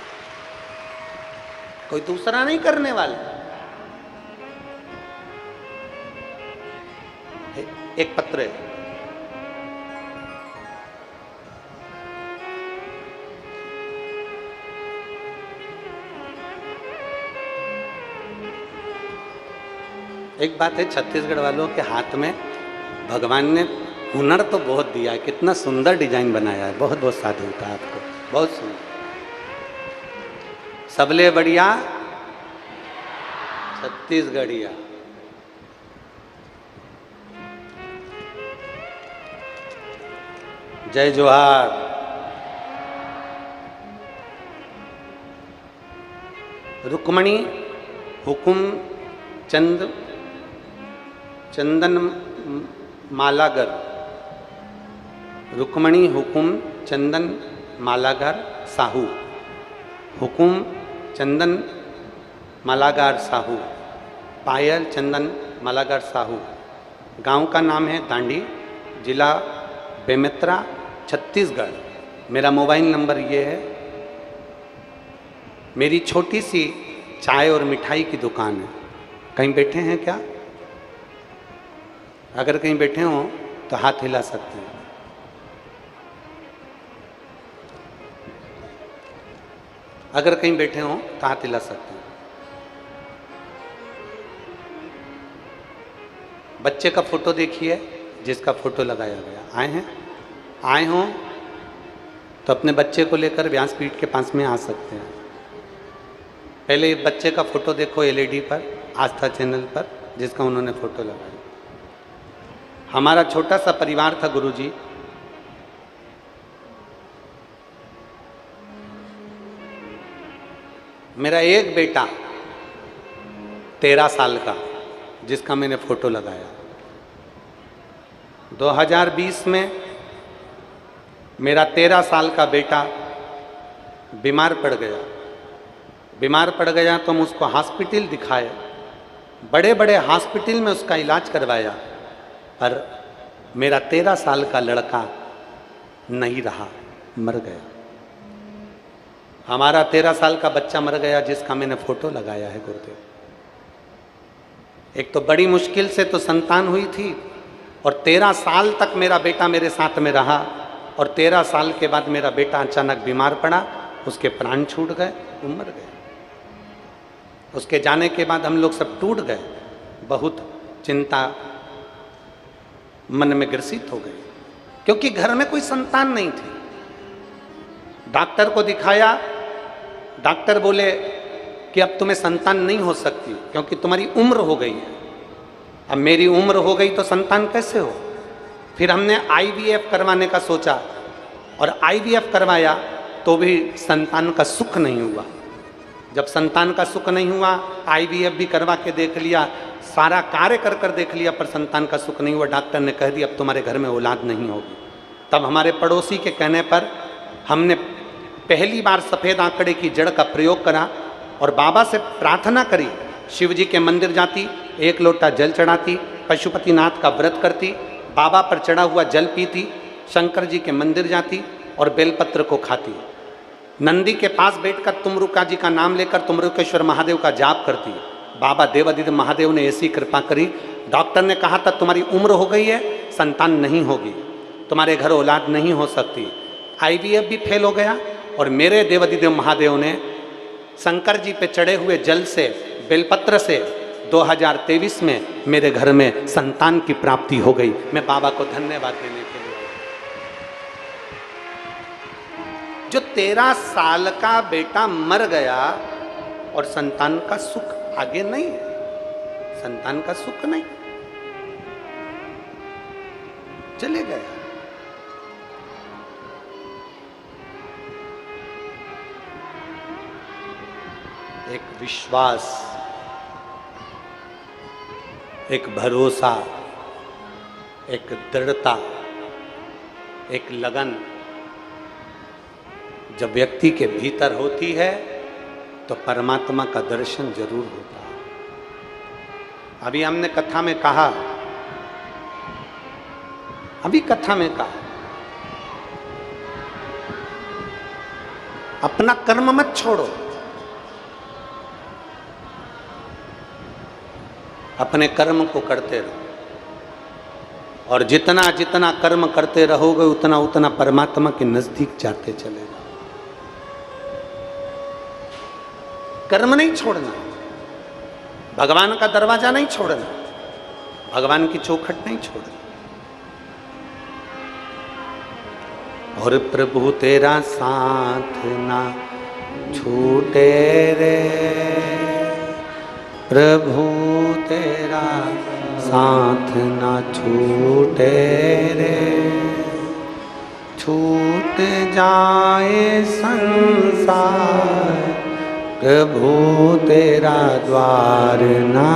कोई दूसरा नहीं करने वाला। एक पत्र है, एक बात है, छत्तीसगढ़ वालों के हाथ में भगवान ने हुनर तो बहुत दिया है। कितना सुंदर डिजाइन बनाया है। बहुत बहुत साधु का आपको, बहुत सुंदर। सबले बढ़िया छत्तीसगढ़िया। जय जोहार। रुक्मणी हुकुम चंदन मालागर, रुक्मणी हुकुम चंदन मालागर साहू, हुकुम चंदन मालागार साहू, पायल चंदन मालागार साहू। गांव का नाम है दांडी, जिला बेमेतरा, छत्तीसगढ़। मेरा मोबाइल नंबर ये है। मेरी छोटी सी चाय और मिठाई की दुकान है। कहीं बैठे हैं क्या? अगर कहीं बैठे हो तो हाथ हिला सकते हैं। अगर कहीं बैठे हो तो हाथ हिला सकते हैं। बच्चे का फोटो देखिए जिसका फोटो लगाया गया। आए हैं? आए हों तो अपने बच्चे को लेकर व्यासपीठ के पास में आ सकते हैं। पहले बच्चे का फोटो देखो एलईडी पर, आस्था चैनल पर। जिसका उन्होंने फोटो लगाया। हमारा छोटा सा परिवार था गुरुजी। मेरा एक बेटा 13 साल का, जिसका मैंने फोटो लगाया। 2020 में मेरा 13 साल का बेटा बीमार पड़ गया। बीमार पड़ गया तो हम उसको हॉस्पिटल दिखाए, बड़े बड़े हॉस्पिटल में उसका इलाज करवाया, पर मेरा 13 साल का लड़का नहीं रहा, मर गया। हमारा 13 साल का बच्चा मर गया, जिसका मैंने फोटो लगाया है गुरुदेव। एक तो बड़ी मुश्किल से तो संतान हुई थी, और 13 साल तक मेरा बेटा मेरे साथ में रहा, और 13 साल के बाद मेरा बेटा अचानक बीमार पड़ा, उसके प्राण छूट गए, वो मर गए। उसके जाने के बाद हम लोग सब टूट गए, बहुत चिंता मन में ग्रसित हो गई, क्योंकि घर में कोई संतान नहीं थी। डॉक्टर को दिखाया, डॉक्टर बोले कि अब तुम्हें संतान नहीं हो सकती, क्योंकि तुम्हारी उम्र हो गई है। अब मेरी उम्र हो गई तो संतान कैसे हो। फिर हमने IVF करवाने का सोचा, और IVF करवाया तो भी संतान का सुख नहीं हुआ। जब संतान का सुख नहीं हुआ, IVF भी करवा के देख लिया, सारा कार्य कर कर देख लिया, पर संतान का सुख नहीं हुआ। डॉक्टर ने कह दिया अब तुम्हारे घर में औलाद नहीं होगी। तब हमारे पड़ोसी के कहने पर हमने पहली बार सफ़ेद आंकड़े की जड़ का प्रयोग करा, और बाबा से प्रार्थना करी। शिव जी के मंदिर जाती, 1 लोटा जल चढ़ाती, पशुपतिनाथ का व्रत करती, बाबा पर चढ़ा हुआ जल पीती, शंकर जी के मंदिर जाती और बेलपत्र को खाती। नंदी के पास बैठकर तुमरुका जी का नाम लेकर तुमरुकेश्वर महादेव का जाप करती। बाबा देवादिदेव महादेव ने ऐसी कृपा करी, डॉक्टर ने कहा था तुम्हारी उम्र हो गई है, संतान नहीं होगी, तुम्हारे घर औलाद नहीं हो सकती। IVF भी फेल हो गया, और मेरे देवादिदेव महादेव ने शंकर जी पे चढ़े हुए जल से, बेलपत्र से 2023 में मेरे घर में संतान की प्राप्ति हो गई। मैं बाबा को धन्यवाद देने के लिए। जो 13 साल का बेटा मर गया, और संतान का सुख आगे नहीं है, संतान का सुख नहीं, चले गया। एक विश्वास, एक भरोसा, एक दृढ़ता, एक लगन जब व्यक्ति के भीतर होती है तो परमात्मा का दर्शन जरूर होता है। अभी हमने कथा में कहा, अपना कर्म मत छोड़ो, अपने कर्म को करते रहो, और जितना जितना कर्म करते रहोगे उतना उतना परमात्मा के नजदीक जाते चले जाओ। कर्म नहीं छोड़ना, भगवान का दरवाजा नहीं छोड़ना, भगवान की चौखट नहीं छोड़ना। और प्रभु तेरा साथ ना छूटे रे, प्रभु तेरा साथ ना छूटे रे, छूट जाए संसार, प्रभु तेरा द्वार ना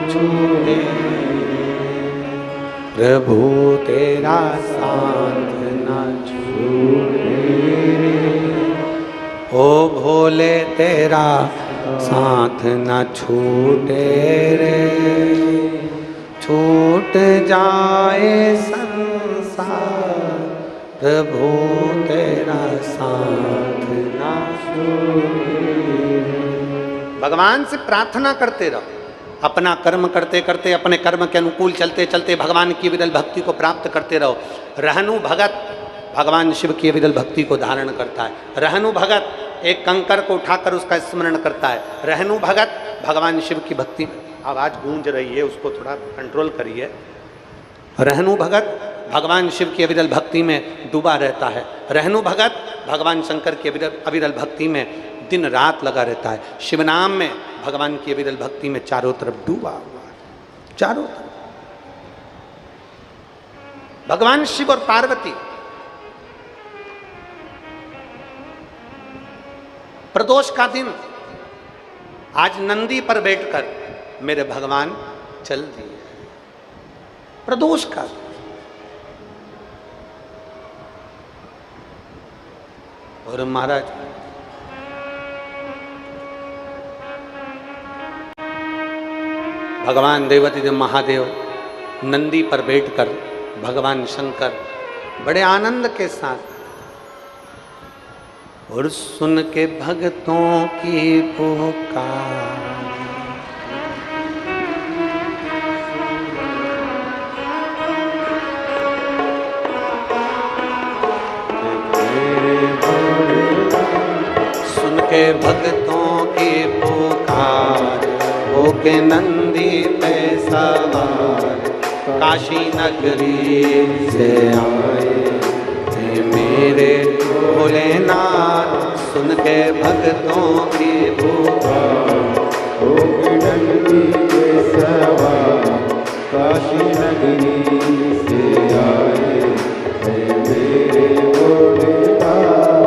छूटे, प्रभु तेरा साथ ना छूटे, ओ भोले तेरा साथ न छूटे रे, छूट जाए संसार, प्रभु तेरा साथ न छूटे। भगवान से प्रार्थना करते रहो, अपना कर्म करते करते, अपने कर्म के अनुकूल चलते चलते भगवान की विरल भक्ति को प्राप्त करते रहो। रहनु भगत भगवान शिव की विरल भक्ति को धारण करता है। रहनु भगत एक कंकर को उठाकर उसका स्मरण करता है। रहनु भगत भगवान शिव की भक्ति, आवाज़ गूंज रही है, उसको थोड़ा कंट्रोल करिए। रहनु भगत भगवान शिव की अविरल भक्ति में डूबा रहता है। रहनु भगत भगवान शंकर की अविरल भक्ति में दिन रात लगा रहता है। शिव नाम में भगवान की अविरल भक्ति में चारों तरफ डूबा हुआ है। चारों तरफ भगवान शिव और पार्वती प्रदोष का दिन आज नंदी पर बैठकर मेरे भगवान चल दिए। प्रदोष का और महाराज भगवान देवाधिदेव महादेव नंदी पर बैठकर भगवान शंकर बड़े आनंद के साथ और सुन के भक्तों की पुकार सुन के भक्तों की पुकार होके नंदी पे सवार काशी नगरी से आए मेरे भोलेनाथ। सुन के भक्तों की पुकार होके नंदी पे सवार काशी नगरी से आए मेरे भोलेनाथ।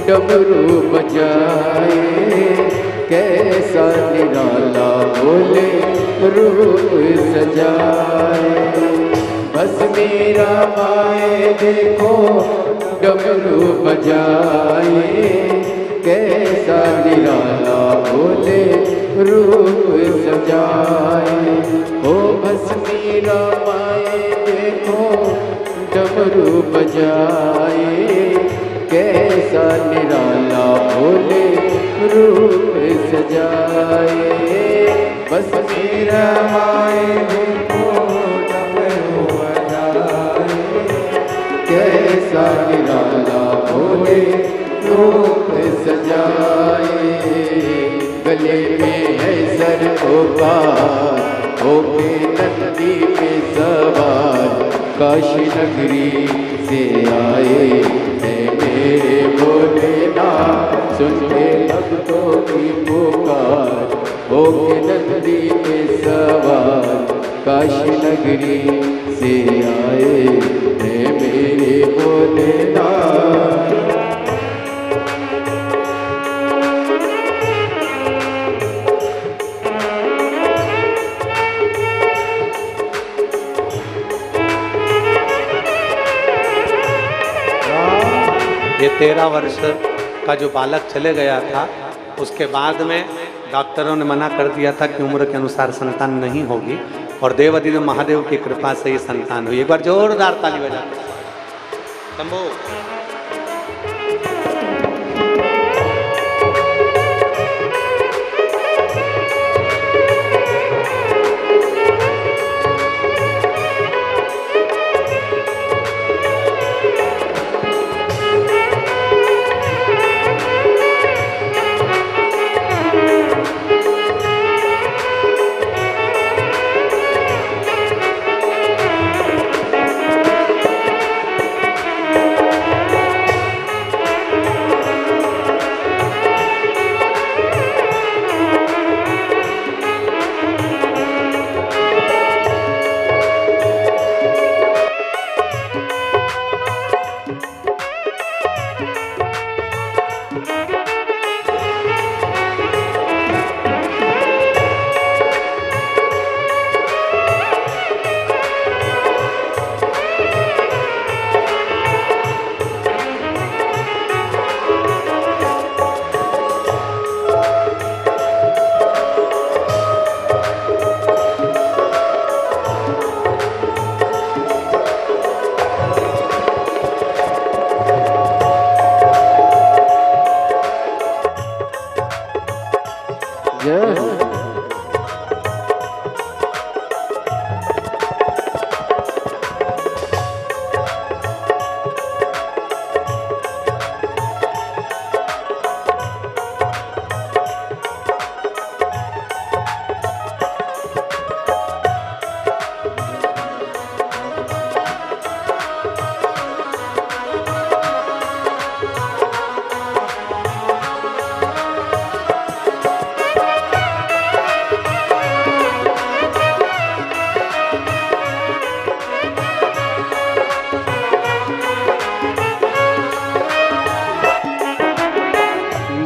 डमरू बजाए कैसा निराला बोले रूप सजाए। बस मेरा माए देखो डमरू बजाए कैसा निराला बोले रूप सजाए। ओ बस मेरा माए देखो डमरू बजाए कैसा निराला बोले रूप सजाए। बस मेरा माए देखो डमरू बजाए कैसा निराला बोले रूप सजाए। गले में है सरकोबार होके नंदी पे सवार काशी नगरी से आए हैं मेरे भोलेनाथ। सुन के भक्तों की पुकार होके नंदी पे सवार काशी नगरी से आए हैं मेरे भोलेनाथ। ये 13 वर्ष का जो बालक चले गया था उसके बाद में डॉक्टरों ने मना कर दिया था कि उम्र के अनुसार संतान नहीं होगी और देवाधिदेव महादेव की कृपा से ये संतान हुई। एक बार जोरदार ताली बजा शंभो।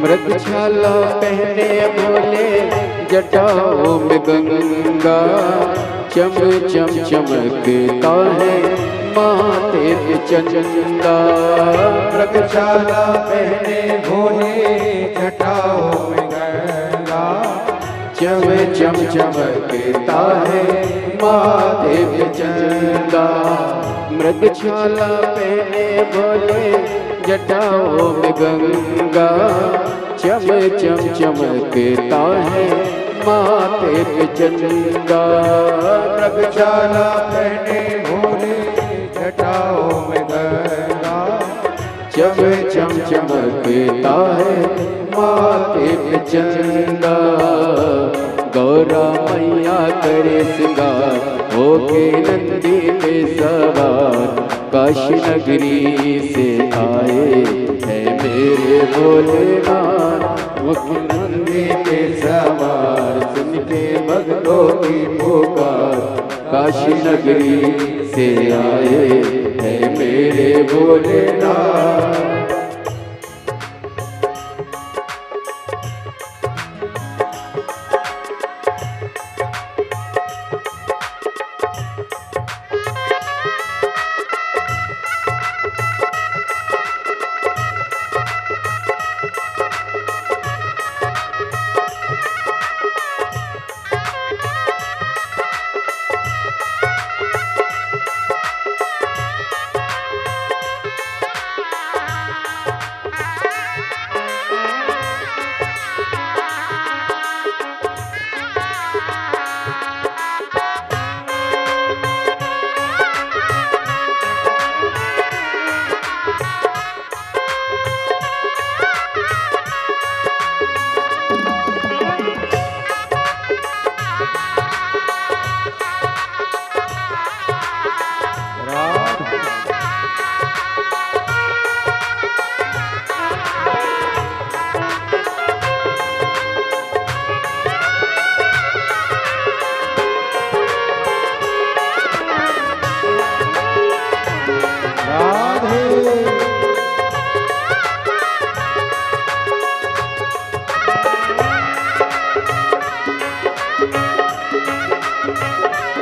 मृगशाला पहने भोले जटाओं में गंगा, चम चम चमकता है माथे पे चंदा। मृगशाला पहने भोले जटाओं में गंगा, चम चम चमकता है माथे पे चंदा। मृगशाला पहने भोले जटाओं में गंगा, चम चम चमकता है माथे पे चंदा। मृगशाला पहने भोले जटाओं में गंगा, चम चम चमकता है माथे पे चंदा। गौरा मैया करे सिंगार होके नंदी पे सवार, काशी नगरी से आए है मेरे भोलेनाथ। मुख नंदी पे सवार सुन के भक्तों की पुकार, काशी नगरी से आए है मेरे भोलेनाथ।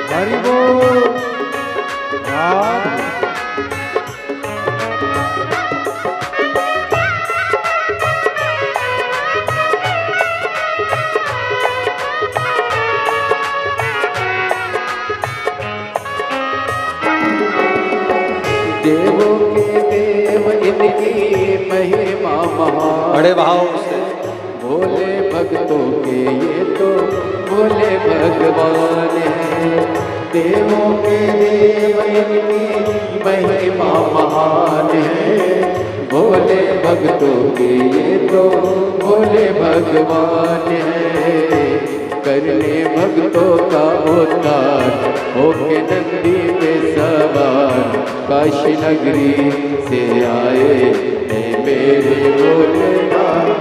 हरि बोल राधे। देवों के देव इनकी महिमा महान, बड़े भाव से भोले भक्तों के ये तो भोले भगवान है। देवों के देव इनकी महिमा महान है, भोले भक्तों के ये तो भोले भगवान है। करने भक्तों का उद्धार होके नंदी पे सवार, काशी नगरी से आए हैं मेरे भोलेनाथ।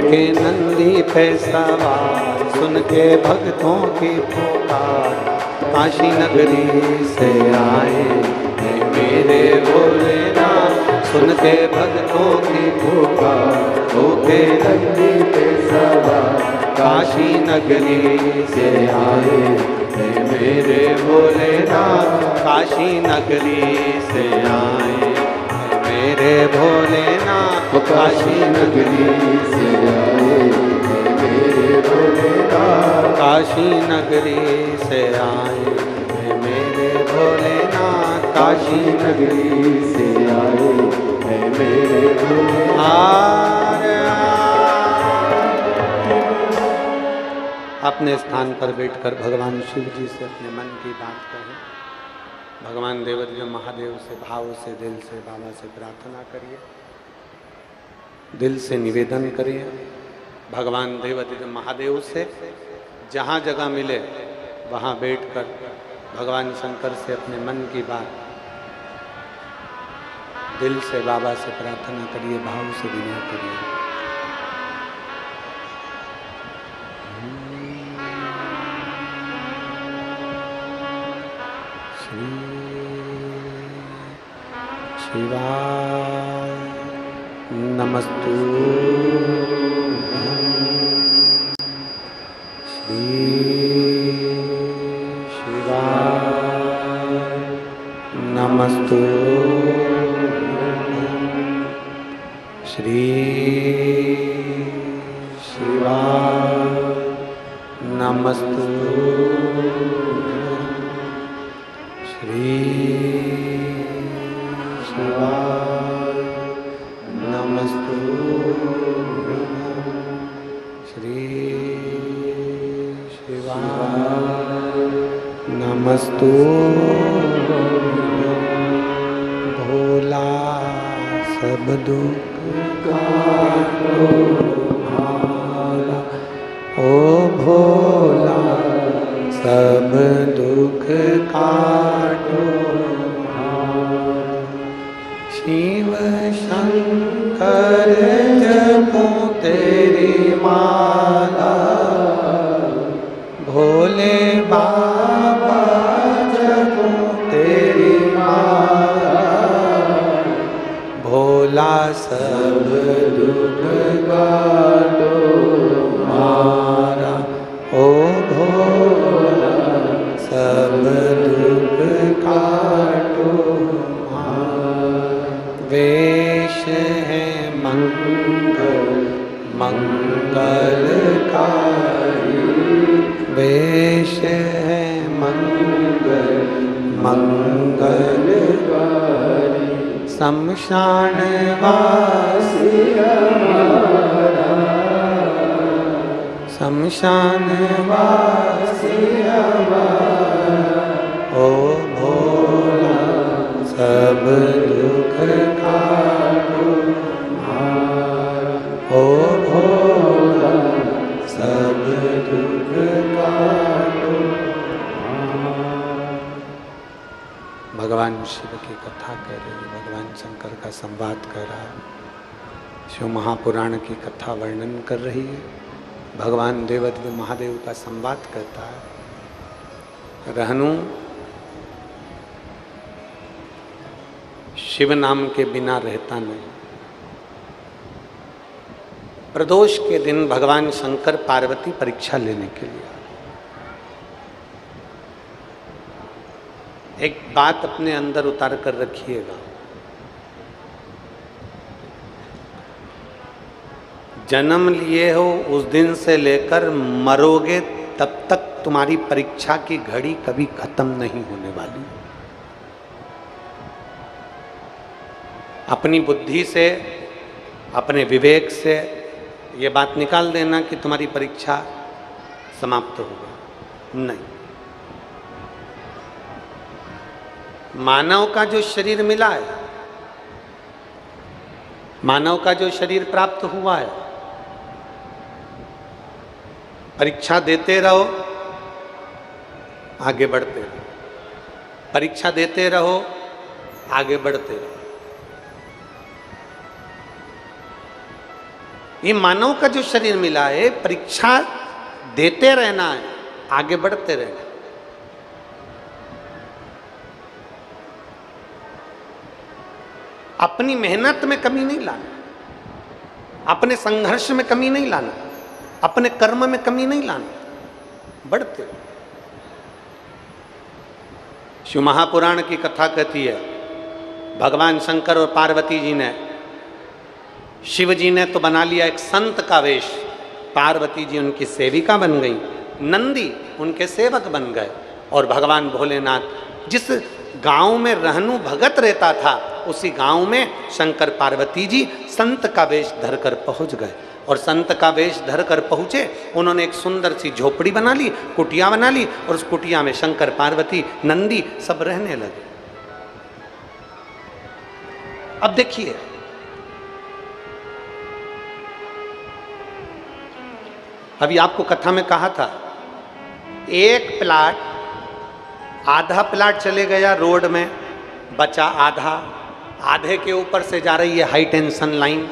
के नंदी पे सवार सुन के भक्तों की पुकार, काशी नगरी से आए हैं मेरे भोलेनाथ। सुन के भक्तों की पुकार, होके नंदी पे सवार, काशी नगरी से आए हैं मेरे भोलेनाथ। काशी नगरी से आए हैं मेरे भोलेनाथ। काशी नगरी से आए हैं मेरे भोलेनाथ। काशी नगरी से आए हैं मेरे भोलेनाथ। काशी नगरी से आए हैं मेरे भोलेनाथ। अपने स्थान पर बैठकर भगवान शिव जी से अपने मन की बात कहें। भगवान देवदेव महादेव से भाव से दिल से बाबा से प्रार्थना करिए, दिल से निवेदन करिए। भगवान देवदेव महादेव से जहाँ जगह मिले वहाँ बैठकर भगवान शंकर से अपने मन की बात दिल से बाबा से प्रार्थना करिए, भाव से विनय करिए। शिवाय नमस्तु श्री शिवाय नमस्तु श्री शिवाय नमस्तु श्री शिवाय नमस्तु श्री शिवाय नमस्तु भोला सब दुख काटो भाला, ओ भोला सब दुख काटो भाला। शिव शंकर जपो तेरी माला, भोले बाबा जपो तेरी माला, भोला सब दुख काटो हमारा, ओ भोला सब दुख काटो हमारा। वेश है मंगल मंगलकारी, वेश है मंगल मंगलकारी, शमशान वासी हमारा, शमशान वासी हमारा, ओ भोला सब दुख काटो हमारा, ओ भोला सब दुख काटो हमारा। भगवान शिव की कथा कर रही है, भगवान शंकर का संवाद कर रहा है, शिव महापुराण की कथा वर्णन कर रही है, भगवान देवादिदेव महादेव का संवाद करता है। रहनु शिव नाम के बिना रहता नहीं। प्रदोष के दिन भगवान शंकर पार्वती परीक्षा लेने के लिए आए। एक बात अपने अंदर उतार कर रखिएगा, जन्म लिए हो उस दिन से लेकर मरोगे तब तक तुम्हारी परीक्षा की घड़ी कभी खत्म नहीं होने वाली। अपनी बुद्धि से, अपने विवेक से ये बात निकाल देना कि तुम्हारी परीक्षा समाप्त हो गई, नहीं। मानव का जो शरीर मिला है, मानव का जो शरीर प्राप्त हुआ है, परीक्षा देते रहो, आगे बढ़ते रहो, परीक्षा देते रहो, आगे बढ़ते रहो। ये मानव का जो शरीर मिला है, परीक्षा देते रहना है, आगे बढ़ते रहना। अपनी मेहनत में कमी नहीं लाना, अपने संघर्ष में कमी नहीं लाना, अपने कर्म में कमी नहीं लाना, बढ़ते। शिव महापुराण की कथा कहती है, भगवान शंकर और पार्वती जी ने, शिव जी ने तो बना लिया एक संत का वेश, पार्वती जी उनकी सेविका बन गई, नंदी उनके सेवक बन गए, और भगवान भोलेनाथ जिस गांव में रहनु भगत रहता था, उसी गांव में शंकर पार्वती जी संत का वेश धरकर पहुंच गए। और संत का वेश धरकर पहुंचे, उन्होंने एक सुंदर सी झोपड़ी बना ली, कुटिया बना ली, और उस कुटिया में शंकर पार्वती नंदी सब रहने लगे। अब देखिए, अभी आपको कथा में कहा था, एक प्लाट, आधा प्लाट चले गया रोड में, बचा आधा, आधे के ऊपर से जा रही है हाई टेंशन लाइन,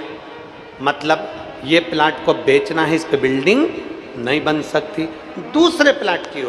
मतलब ये प्लाट को बेचना है, इस पे बिल्डिंग नहीं बन सकती, दूसरे प्लाट की ओर